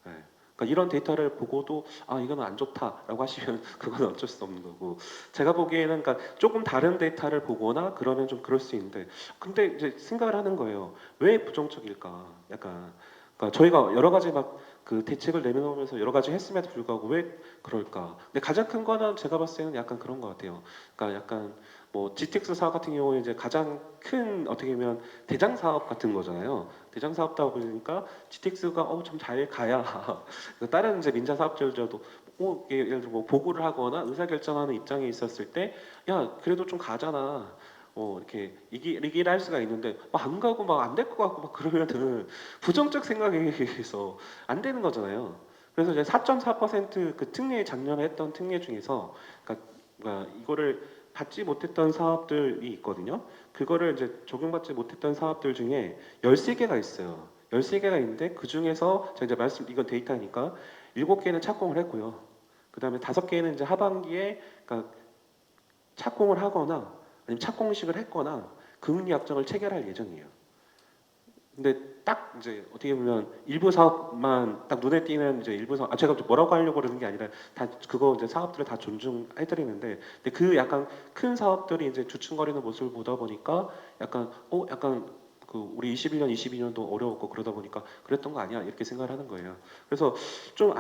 네. 그러니까 이런 데이터를 보고도 아 이건 안 좋다라고 하시면 그건 어쩔 수 없는 거고, 제가 보기에는 그러니까 조금 다른 데이터를 보거나 그러면 좀 그럴 수 있는데, 근데 이제 생각을 하는 거예요. 왜 부정적일까? 약간 그러니까 저희가 여러 가지 막 그 대책을 내놓으면서 여러 가지 했음에도 불구하고 왜 그럴까? 근데 가장 큰 거는 제가 봤을 때는 약간 그런 것 같아요. 그러니까 약간 뭐 GTX 사업 같은 경우에 이제 가장 큰 어떻게 보면 대장 사업 같은 거잖아요. 대장 사업다 보니까 GTX가 좀 잘 가야 다른 이제 민자 사업자들도 예를 들어 뭐 보고를 하거나 의사 결정하는 입장에 있었을 때 야 그래도 좀 가잖아. 이렇게 얘기를 할 수가 있는데 안 가고 막 안 될 것 같고 막 그러면은 부정적 생각에 의해서 안 되는 거잖아요. 그래서 이제 4.4%그 특례 작년에 했던 특례 중에서 그러니까 이거를 받지 못했던 사업들이 있거든요. 그거를 이제 적용받지 못했던 사업들 중에 13개가 있어요. 13개가 있는데 그 중에서 제가 이제 이건 데이터니까 7개는 착공을 했고요. 그다음에 5개는 이제 하반기에 그러니까 착공을 하거나 아니면 착공식을 했거나 금리 약정을 체결할 예정이에요. 근데 딱 이제 어떻게 보면 일부 사업만 딱 눈에 띄는 이제 일부 사업, 제가 뭐라고 하려고 그러는 게 아니라 다 그거 이제 사업들을 다 존중해드리는데, 근데 그 약간 큰 사업들이 이제 주춤거리는 모습을 보다 보니까 약간 그 우리 21년, 22년도 어려웠고 그러다 보니까 그랬던 거 아니야 이렇게 생각을 하는 거예요. 그래서 좀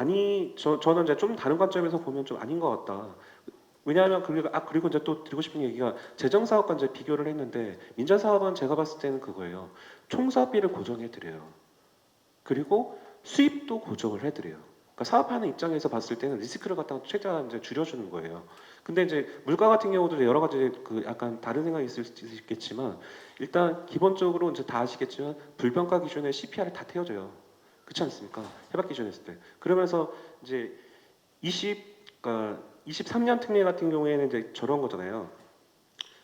저는 이제 좀 다른 관점에서 보면 좀 아닌 것 같다. 왜냐하면 그리고 이제 또 드리고 싶은 얘기가 재정 사업과 이제 비교를 했는데, 민자 사업은 제가 봤을 때는 그거예요. 총사비를 고정해 드려요. 그리고 수입도 고정을 해 드려요. 그러니까 사업하는 입장에서 봤을 때는 리스크를 갖다가 최대한 이제 줄여주는 거예요. 근데 이제 물가 같은 경우도 여러 가지 그 약간 다른 생각이 있을 수 있겠지만, 일단 기본적으로 이제 다 아시겠지만 불평가 기준에 CPR을 다 태워줘요. 그렇지 않습니까? 해박 기준 했을 때. 그러면서 이제 23년 특례 같은 경우에는 이제 저런 거잖아요.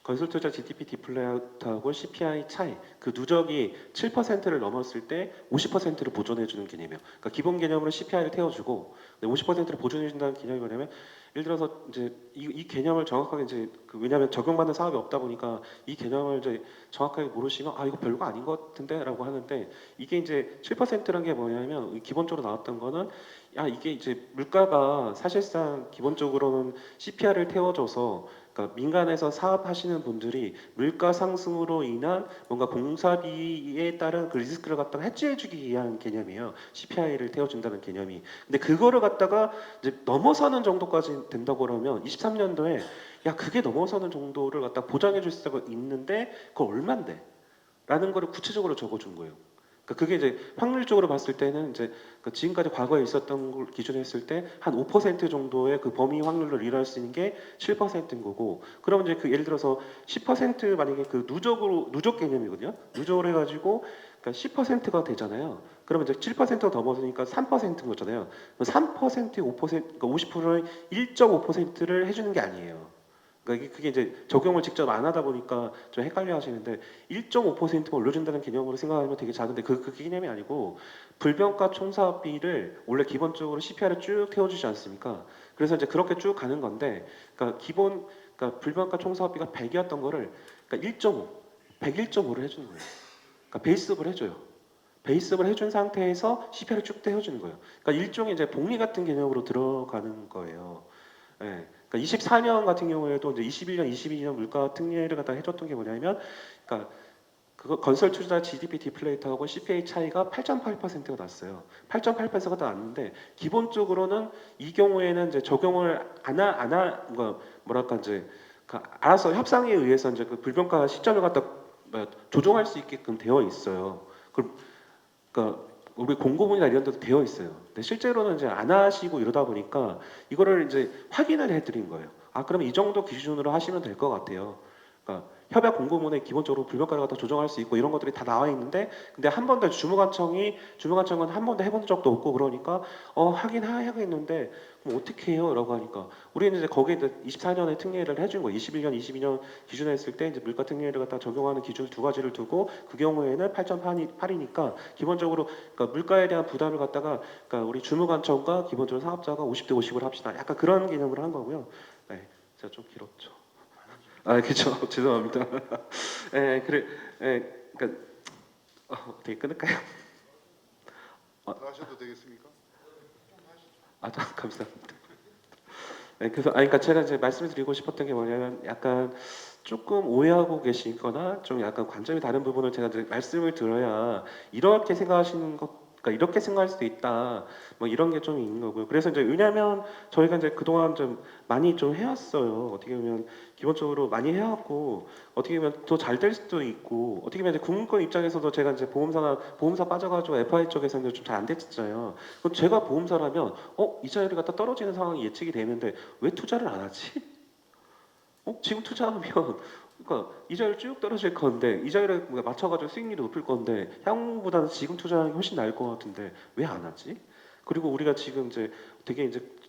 건설투자 GDP 디플레이트하고 CPI 차이, 그 누적이 7%를 넘었을 때 50%를 보존해주는 개념이에요. 그러니까 기본 개념으로 CPI를 태워주고 50%를 보존해준다는 개념이 뭐냐면, 예를 들어서 이제 이 개념을 정확하게 이제 왜냐하면 적용받는 사업이 없다 보니까 이 개념을 이제 정확하게 모르시면 이거 별거 아닌 것 같은데라고 하는데, 이게 이제 7%라는 게 뭐냐면 기본적으로 나왔던 거는 이게 이제 물가가 사실상 기본적으로는 CPI를 태워줘서, 그러니까 민간에서 사업하시는 분들이 물가 상승으로 인한 뭔가 공사비에 따른 그 리스크를 갖다가 해지해주기 위한 개념이에요. CPI를 태워준다는 개념이. 근데 그거를 갖다가 이제 넘어서는 정도까지 된다고 그러면 23년도에 그게 넘어서는 정도를 갖다 보장해줄 수가 있는데 그거 얼만데? 라는 거를 구체적으로 적어준 거예요. 그러니까 그게 이제 확률적으로 봤을 때는 이제 지금까지 과거에 있었던 걸 기준으로 했을 때 한 5% 정도의 그 범위 확률을 일어날 수 있는 게 7%인 거고, 그러면 이제 예를 들어서 10% 만약에 그 누적 개념이거든요. 누적을 해가지고 그러니까 10%가 되잖아요. 그러면 이제 7%가 넘어서니까 3%인 거잖아요. 3%, 5%, 그러니까 50%의 1.5%를 해주는 게 아니에요. 그러니까 그게 이제 적용을 직접 안 하다 보니까 좀 헷갈려 하시는데 1.5%만 올려준다는 개념으로 생각하면 되게 작은데 그 개념이 아니고 불변가 총사비를 원래 기본적으로 CPR에 쭉 태워주지 않습니까? 그래서 이제 그렇게 쭉 가는 건데, 그러니까 불변가 총사비가 100이었던 거를 그러니까 1.5, 101.5를 해주는 거예요. 그러니까 베이스업을 해줘요. 베이스업을 해준 상태에서 CPR을 쭉 떼어주는 거예요. 그러니까 일종의 이제 복리 같은 개념으로 들어가는 거예요. 예. 그러니까 24년 같은 경우에도 이제 21년, 22년 물가 특례를 갖다 해줬던 게 뭐냐면, 그러니까 그거 건설 투자 GDP 디플레이터하고 CPI 차이가 8.8%가 났어요. 8.8%가 났는데 기본적으로는 이 경우에는 이제 적용을 뭐랄까 이제 알아서 협상에 의해서 이제 그 불변가 시점을 갖다 조정할 수 있게끔 되어 있어요. 그러니까 우리 공고문이나 이런 데도 되어 있어요. 근데 실제로는 이제 안 하시고 이러다 보니까 이거를 이제 확인을 해드린 거예요. 아, 그럼 이 정도 기준으로 하시면 될 것 같아요. 그러니까 협약 공고문에 기본적으로 불변가를 갖다 조정할 수 있고 이런 것들이 다 나와 있는데, 근데 한 번도 주무관청은 한 번도 해본 적도 없고 그러니까 하긴 해야겠는데 그럼 어떻게 해요? 라고 하니까 우리는 이제 거기에 24년에 특례를 해준 거예요. 21년, 22년 기준에 했을 때 이제 물가 특례를 갖다 적용하는 기준 두 가지를 두고 그 경우에는 8.8이니까 기본적으로 그러니까 물가에 대한 부담을 갖다가 그러니까 우리 주무관청과 기본적으로 사업자가 50대 50을 합시다. 약간 그런 개념으로 한 거고요. 네, 제가 좀 길었죠. 아, 그렇죠. 죄송합니다. 예, 그래, 그러니까 어떻게 끊을까요?
더 하셔도 되겠습니까?
감사합니다. 네, 그래서 그러니까 제가 이제 말씀드리고 싶었던 게 뭐냐면 약간 조금 오해하고 계시거나 좀 약간 관점이 다른 부분을 제가 이제 말씀을 드려야 이렇게 생각하시는 것. 그러니까 이렇게 생각할 수도 있다. 뭐 이런 게 좀 있는 거고요. 그래서 이제 왜냐하면 저희가 이제 그동안 좀 많이 좀 해왔어요. 어떻게 보면 기본적으로 많이 해왔고 어떻게 보면 더 잘 될 수도 있고 어떻게 보면 이제 국민권 입장에서도 제가 이제 보험사 빠져가지고 FI 쪽에서는 좀 잘 안 됐잖아요. 그럼 제가 보험사라면 이자율이 갖다 떨어지는 상황이 예측이 되는데 왜 투자를 안 하지? 지금 투자하면 그러니까 이자율 쭉 떨어질 건데 이자율에 맞춰가지고 수익률이 높을 건데 향후보다는 지금 투자하는 게 훨씬 나을 것 같은데 왜 안 하지? 그리고 우리가 지금 이제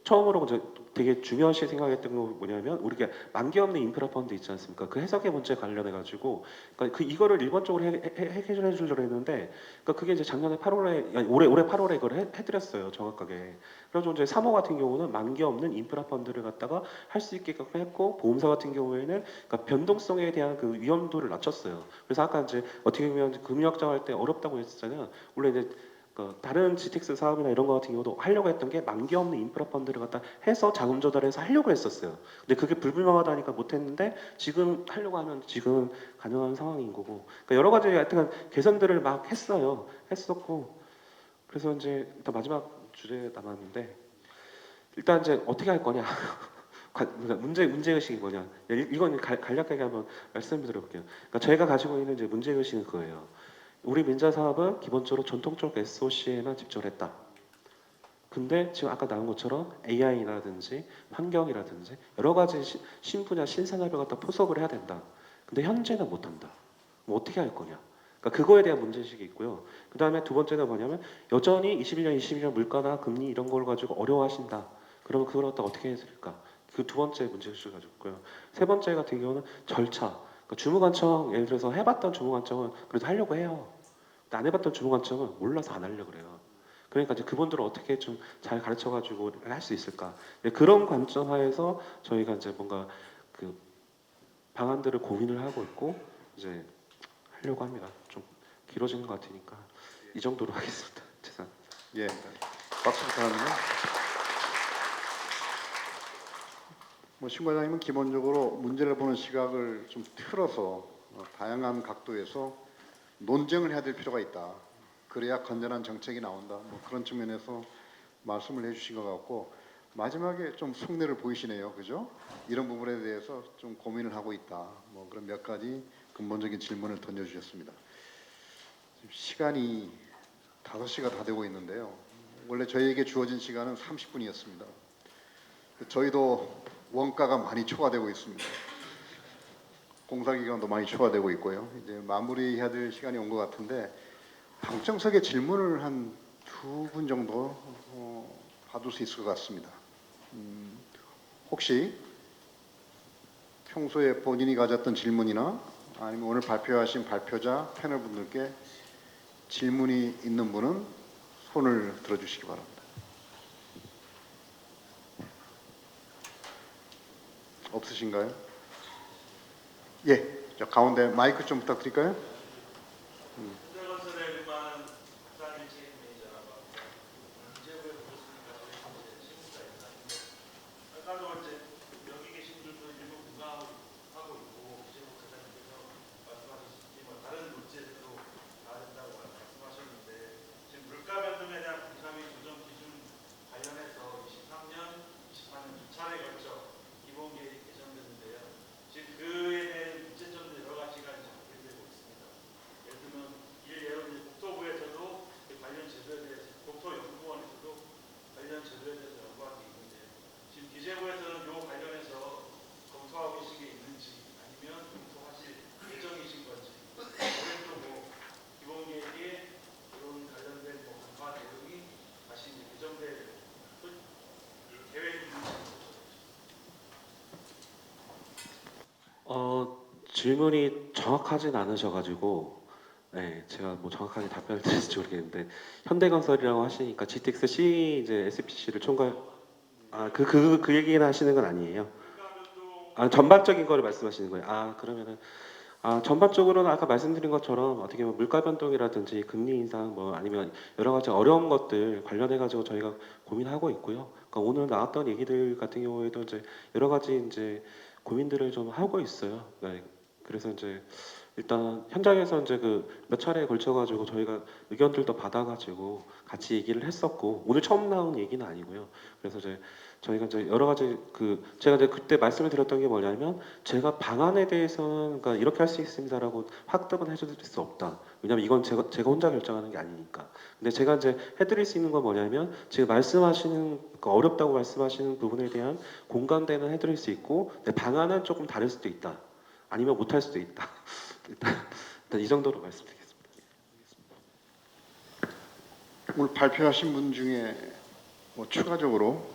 처음으로 이제 되게 중요시 생각했던 거 뭐냐면 우리가 만기 없는 인프라 펀드 있지 않습니까? 그 해석의 문제 관련해 가지고 그러니까 이거를 일본적으로 해결해 주려고 했는데 그러니까 그게 이제 작년에 8월에 아니, 올해 8월에 이걸 해드렸어요 정확하게. 그래서 이제 3호 같은 경우는 만기 없는 인프라 펀드를 갖다가 할 수 있게끔 했고 보험사 같은 경우에는 그러니까 변동성에 대한 그 위험도를 낮췄어요. 그래서 아까 이제 어떻게 보면 금융학자 할 때 어렵다고 했었잖아요. 원래 이제 다른 GTX 사업이나 이런 거 같은 경우도 하려고 했던 게 만기 없는 인프라 펀드를 갖다 해서 자금 조달해서 하려고 했었어요. 근데 그게 불분명하다니까 못했는데 지금 하려고 하면 지금 가능한 상황인 거고. 그러니까 여러 가지 하여튼 개선들을 막 했었고. 그래서 이제 일단 마지막 주제 남았는데 일단 이제 어떻게 할 거냐. 그러니까 문제 의식이 뭐냐. 이건 간략하게 한번 말씀드려볼게요. 그러니까 저희가 가지고 있는 이제 문제 의식은 그거예요. 우리 민자 사업은 기본적으로 전통적 SOC에만 집중했다. 근데 지금 아까 나온 것처럼 AI라든지 환경이라든지 여러 가지 신분야 신산업을 갖다 포섭을 해야 된다. 근데 현재는 못한다. 뭐 어떻게 할 거냐? 그러니까 그거에 대한 문제의식이 있고요. 그 다음에 두 번째는 뭐냐면 여전히 21년, 22년 물가나 금리 이런 걸 가지고 어려워하신다. 그러면 그걸 갖다 어떻게 해드릴까? 그 두 번째 문제의식을 가지고 있고요. 세 번째 같은 경우는 절차. 그러니까 주무관청 예를 들어서 해봤던 주무관청은 그래도 하려고 해요. 근데 안 해봤던 주무관청은 몰라서 안 하려고 그래요. 그러니까 이제 그분들을 어떻게 좀 잘 가르쳐가지고 할 수 있을까? 그런 관점 하에서 저희가 이제 뭔가 그 방안들을 고민을 하고 있고 이제 하려고 합니다. 좀 길어지는 것 같으니까 이 정도로 하겠습니다. 죄송합니다.
예, 박수 부탁합니다. 신 과장님은 기본적으로 문제를 보는 시각을 좀 틀어서 다양한 각도에서 논쟁을 해야 될 필요가 있다. 그래야 건전한 정책이 나온다. 뭐 그런 측면에서 말씀을 해주신 것 같고 마지막에 좀 속내를 보이시네요, 그죠? 이런 부분에 대해서 좀 고민을 하고 있다. 뭐 그런 몇 가지 근본적인 질문을 던져주셨습니다. 지금 시간이 5시가 다 되고 있는데요. 원래 저희에게 주어진 시간은 30분이었습니다. 저희도 원가가 많이 초과되고 있습니다. 공사 기간도 많이 초과되고 있고요. 이제 마무리해야 될 시간이 온 것 같은데 방청석에 질문을 한 2분 정도 받을 수 있을 것 같습니다. 혹시 평소에 본인이 가졌던 질문이나 아니면 오늘 발표하신 발표자 패널 분들께 질문이 있는 분은 손을 들어주시기 바랍니다. 없으신가요? 예, 저 가운데 마이크 좀 부탁드릴까요?
질문이 정확하진 않으셔가지고 네, 제가 뭐 정확하게 답변을 드릴지 모르겠는데 현대건설이라고 하시니까 GTX-C 이제 SPC를 총괄 그 얘기는 하시는 건 아니에요? 전반적인 거를 말씀하시는 거예요. 그러면은 전반적으로는 아까 말씀드린 것처럼 어떻게 보면 물가 변동이라든지 금리 인상 뭐 아니면 여러 가지 어려운 것들 관련해 가지고 저희가 고민하고 있고요. 그러니까 오늘 나왔던 얘기들 같은 경우에도 이제 여러 가지 이제 고민들을 좀 하고 있어요. 네. 그래서 이제 일단 현장에서 이제 그 몇 차례에 걸쳐 가지고 저희가 의견들도 받아 가지고 같이 얘기를 했었고 오늘 처음 나온 얘기는 아니고요. 그래서 이제 저희가 이제 여러 가지 제가 이제 그때 말씀을 드렸던 게 뭐냐면 제가 방안에 대해서는 그러니까 이렇게 할 수 있습니다라고 확답은 해줄 수 없다. 왜냐면 이건 제가 혼자 결정하는 게 아니니까. 근데 제가 이제 해드릴 수 있는 건 뭐냐면 지금 말씀하시는 어렵다고 말씀하시는 부분에 대한 공감대는 해드릴 수 있고 내 방안은 조금 다를 수도 있다. 아니면 못할 수도 있다. 일단 이 정도로 말씀드리겠습니다.
오늘 발표하신 분 중에 뭐 추가적으로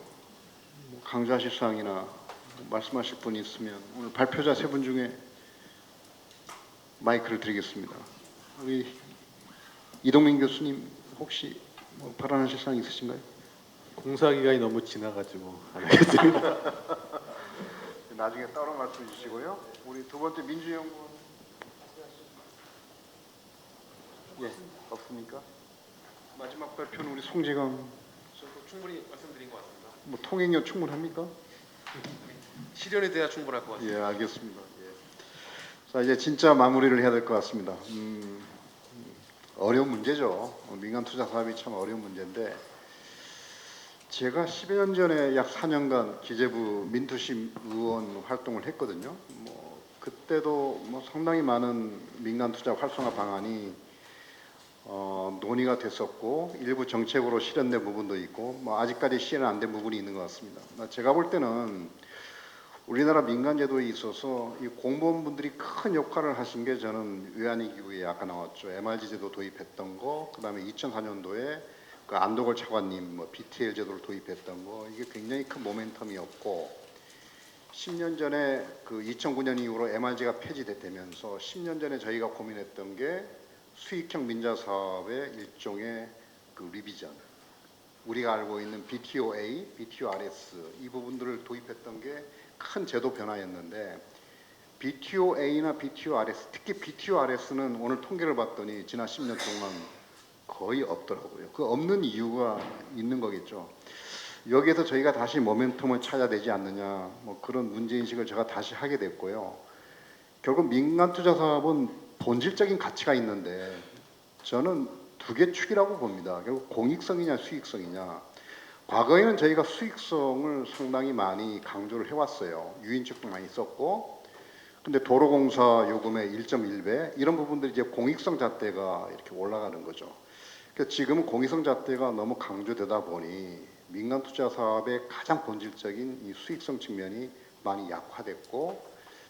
뭐 강조하실 사항이나 뭐 말씀하실 분이 있으면 오늘 발표자 세 분 중에 마이크를 드리겠습니다. 우리 이동민 교수님 혹시 뭐 발언하실 사항 있으신가요?
공사 기간이 너무 지나가지고 안 하겠습니다.
나중에 따로 말씀해 주시고요. 우리 두 번째 민주연구원 예 없습니까? 마지막 발표는 우리 송재강.
저도 충분히 말씀드린 것 같습니다.
뭐 통행료 충분합니까?
실현에 대해 충분할 것 같습니다.
예, 알겠습니다. 예. 자, 이제 진짜 마무리를 해야 될 것 같습니다. 어려운 문제죠. 민간 투자 사업이 참 어려운 문제인데 제가 10여 년 전에 약 4년간 기재부 민투심 의원 활동을 했거든요. 뭐 그때도 뭐 상당히 많은 민간 투자 활성화 방안이 논의가 됐었고 일부 정책으로 실현된 부분도 있고 뭐 아직까지 실현 안 된 부분이 있는 것 같습니다. 제가 볼 때는 우리나라 민간 제도에 있어서 이 공무원분들이 큰 역할을 하신 게 저는 외환위 기구에 아까 나왔죠. MRG 제도 도입했던 거, 그다음에 2004년도에 그 안도걸 차관님 뭐 BTL 제도를 도입했던 거 이게 굉장히 큰 모멘텀이었고 10년 전에 그 2009년 이후로 MRG가 폐지되면서 10년 전에 저희가 고민했던 게 수익형 민자 사업의 일종의 그 리비전, 우리가 알고 있는 BTOA, BTORS 이 부분들을 도입했던 게 큰 제도 변화였는데 BTOA나 BTORS, 특히 BTORS는 오늘 통계를 봤더니 지난 10년 동안 거의 없더라고요. 그 없는 이유가 있는 거겠죠. 여기에서 저희가 다시 모멘텀을 찾아야 되지 않느냐, 뭐 그런 문제인식을 제가 다시 하게 됐고요. 결국 민간 투자 사업은 본질적인 가치가 있는데 저는 두 개 축이라고 봅니다. 결국 공익성이냐 수익성이냐. 과거에는 저희가 수익성을 상당히 많이 강조를 해왔어요. 유인책도 많이 썼고, 근데 도로공사 요금의 1.1배 이런 부분들이 이제 공익성 잣대가 이렇게 올라가는 거죠. 그러니까 지금은 공익성 잣대가 너무 강조되다 보니 민간 투자 사업의 가장 본질적인 이 수익성 측면이 많이 약화됐고,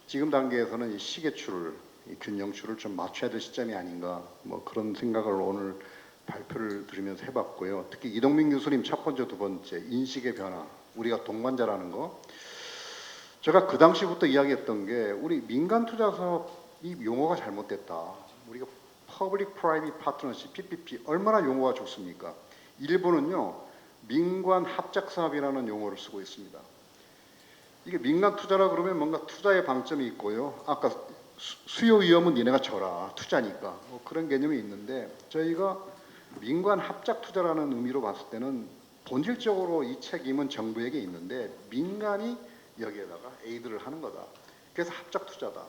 지금 단계에서는 이 시계추를, 이 균형추를 좀 맞춰야 될 시점이 아닌가, 뭐 그런 생각을 오늘 발표를 들으면서 해봤고요. 특히 이동민 교수님 첫 번째, 두 번째 인식의 변화, 우리가 동반자라는 거, 제가 그 당시부터 이야기했던 게 우리 민간 투자 사업이 용어가 잘못됐다. 우리가 Public Private Partnership (PPP) 얼마나 용어가 좋습니까? 일본은요 민관 합작 사업이라는 용어를 쓰고 있습니다. 이게 민간 투자라 그러면 뭔가 투자의 방점이 있고요. 아까 수요 위험은 니네가 져라 투자니까 뭐 그런 개념이 있는데 저희가 민관 합작 투자라는 의미로 봤을 때는 본질적으로 이 책임은 정부에게 있는데 민간이 여기에다가 에이드를 하는 거다. 그래서 합작 투자다.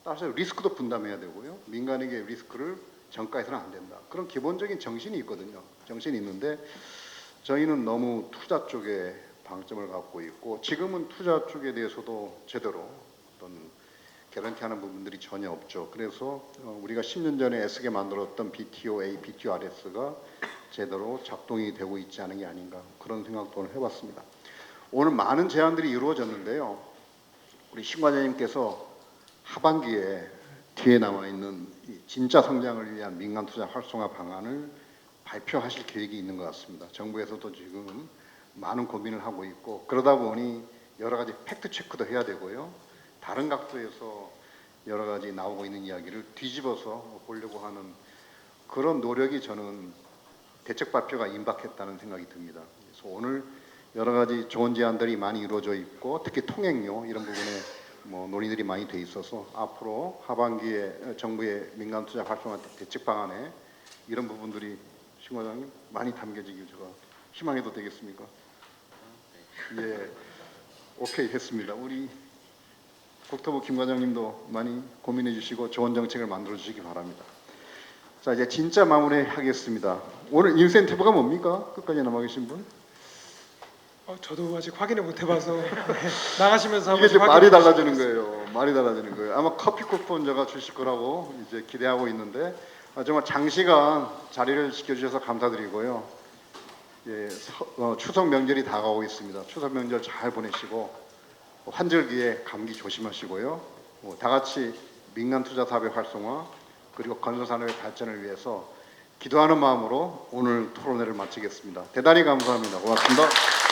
따라서 리스크도 분담해야 되고요. 민간에게 리스크를 전가해서는 안 된다. 그런 기본적인 정신이 있거든요. 정신이 있는데 저희는 너무 투자 쪽에 방점을 갖고 있고 지금은 투자 쪽에 대해서도 제대로 어떤 개런티하는 부분들이 전혀 없죠. 그래서 우리가 10년 전에 애쓰게 만들었던 BTOA, BTRS가 제대로 작동이 되고 있지 않은 게 아닌가 그런 생각도 해봤습니다. 오늘 많은 제안들이 이루어졌는데요. 우리 신 과장님께서 하반기에 뒤에 남아 있는 진짜 성장을 위한 민간 투자 활성화 방안을 발표하실 계획이 있는 것 같습니다. 정부에서도 지금 많은 고민을 하고 있고 그러다 보니 여러 가지 팩트 체크도 해야 되고요. 다른 각도에서 여러 가지 나오고 있는 이야기를 뒤집어서 보려고 하는 그런 노력이 저는 대책 발표가 임박했다는 생각이 듭니다. 그래서 오늘 여러 가지 좋은 제안들이 많이 이루어져 있고 특히 통행료 이런 부분에 뭐 논의들이 많이 돼 있어서 앞으로 하반기에 정부의 민간 투자 활성화 대책 방안에 이런 부분들이 신 과장님 많이 담겨지길 제가 희망해도 되겠습니까? 예, 오케이 했습니다. 우리 국토부 김 과장님도 많이 고민해 주시고 좋은 정책을 만들어 주시기 바랍니다. 자 이제 진짜 마무리하겠습니다. 오늘 인센티브가 뭡니까? 끝까지 남아 계신 분?
저도 아직 확인을 못 해봐서 나가시면서
이게
한번
이제
확인해
말이
주시겠어요?
달라지는 거예요. 말이 달라지는 거예요. 아마 커피 쿠폰 제가 주실 거라고 이제 기대하고 있는데 정말 장시간 자리를 지켜주셔서 감사드리고요. 예, 추석 명절이 다가오고 있습니다. 추석 명절 잘 보내시고 환절기에 감기 조심하시고요. 다 같이 민간 투자 사업의 활성화 그리고 건설 산업의 발전을 위해서 기도하는 마음으로 오늘 토론회를 마치겠습니다. 대단히 감사합니다. 고맙습니다.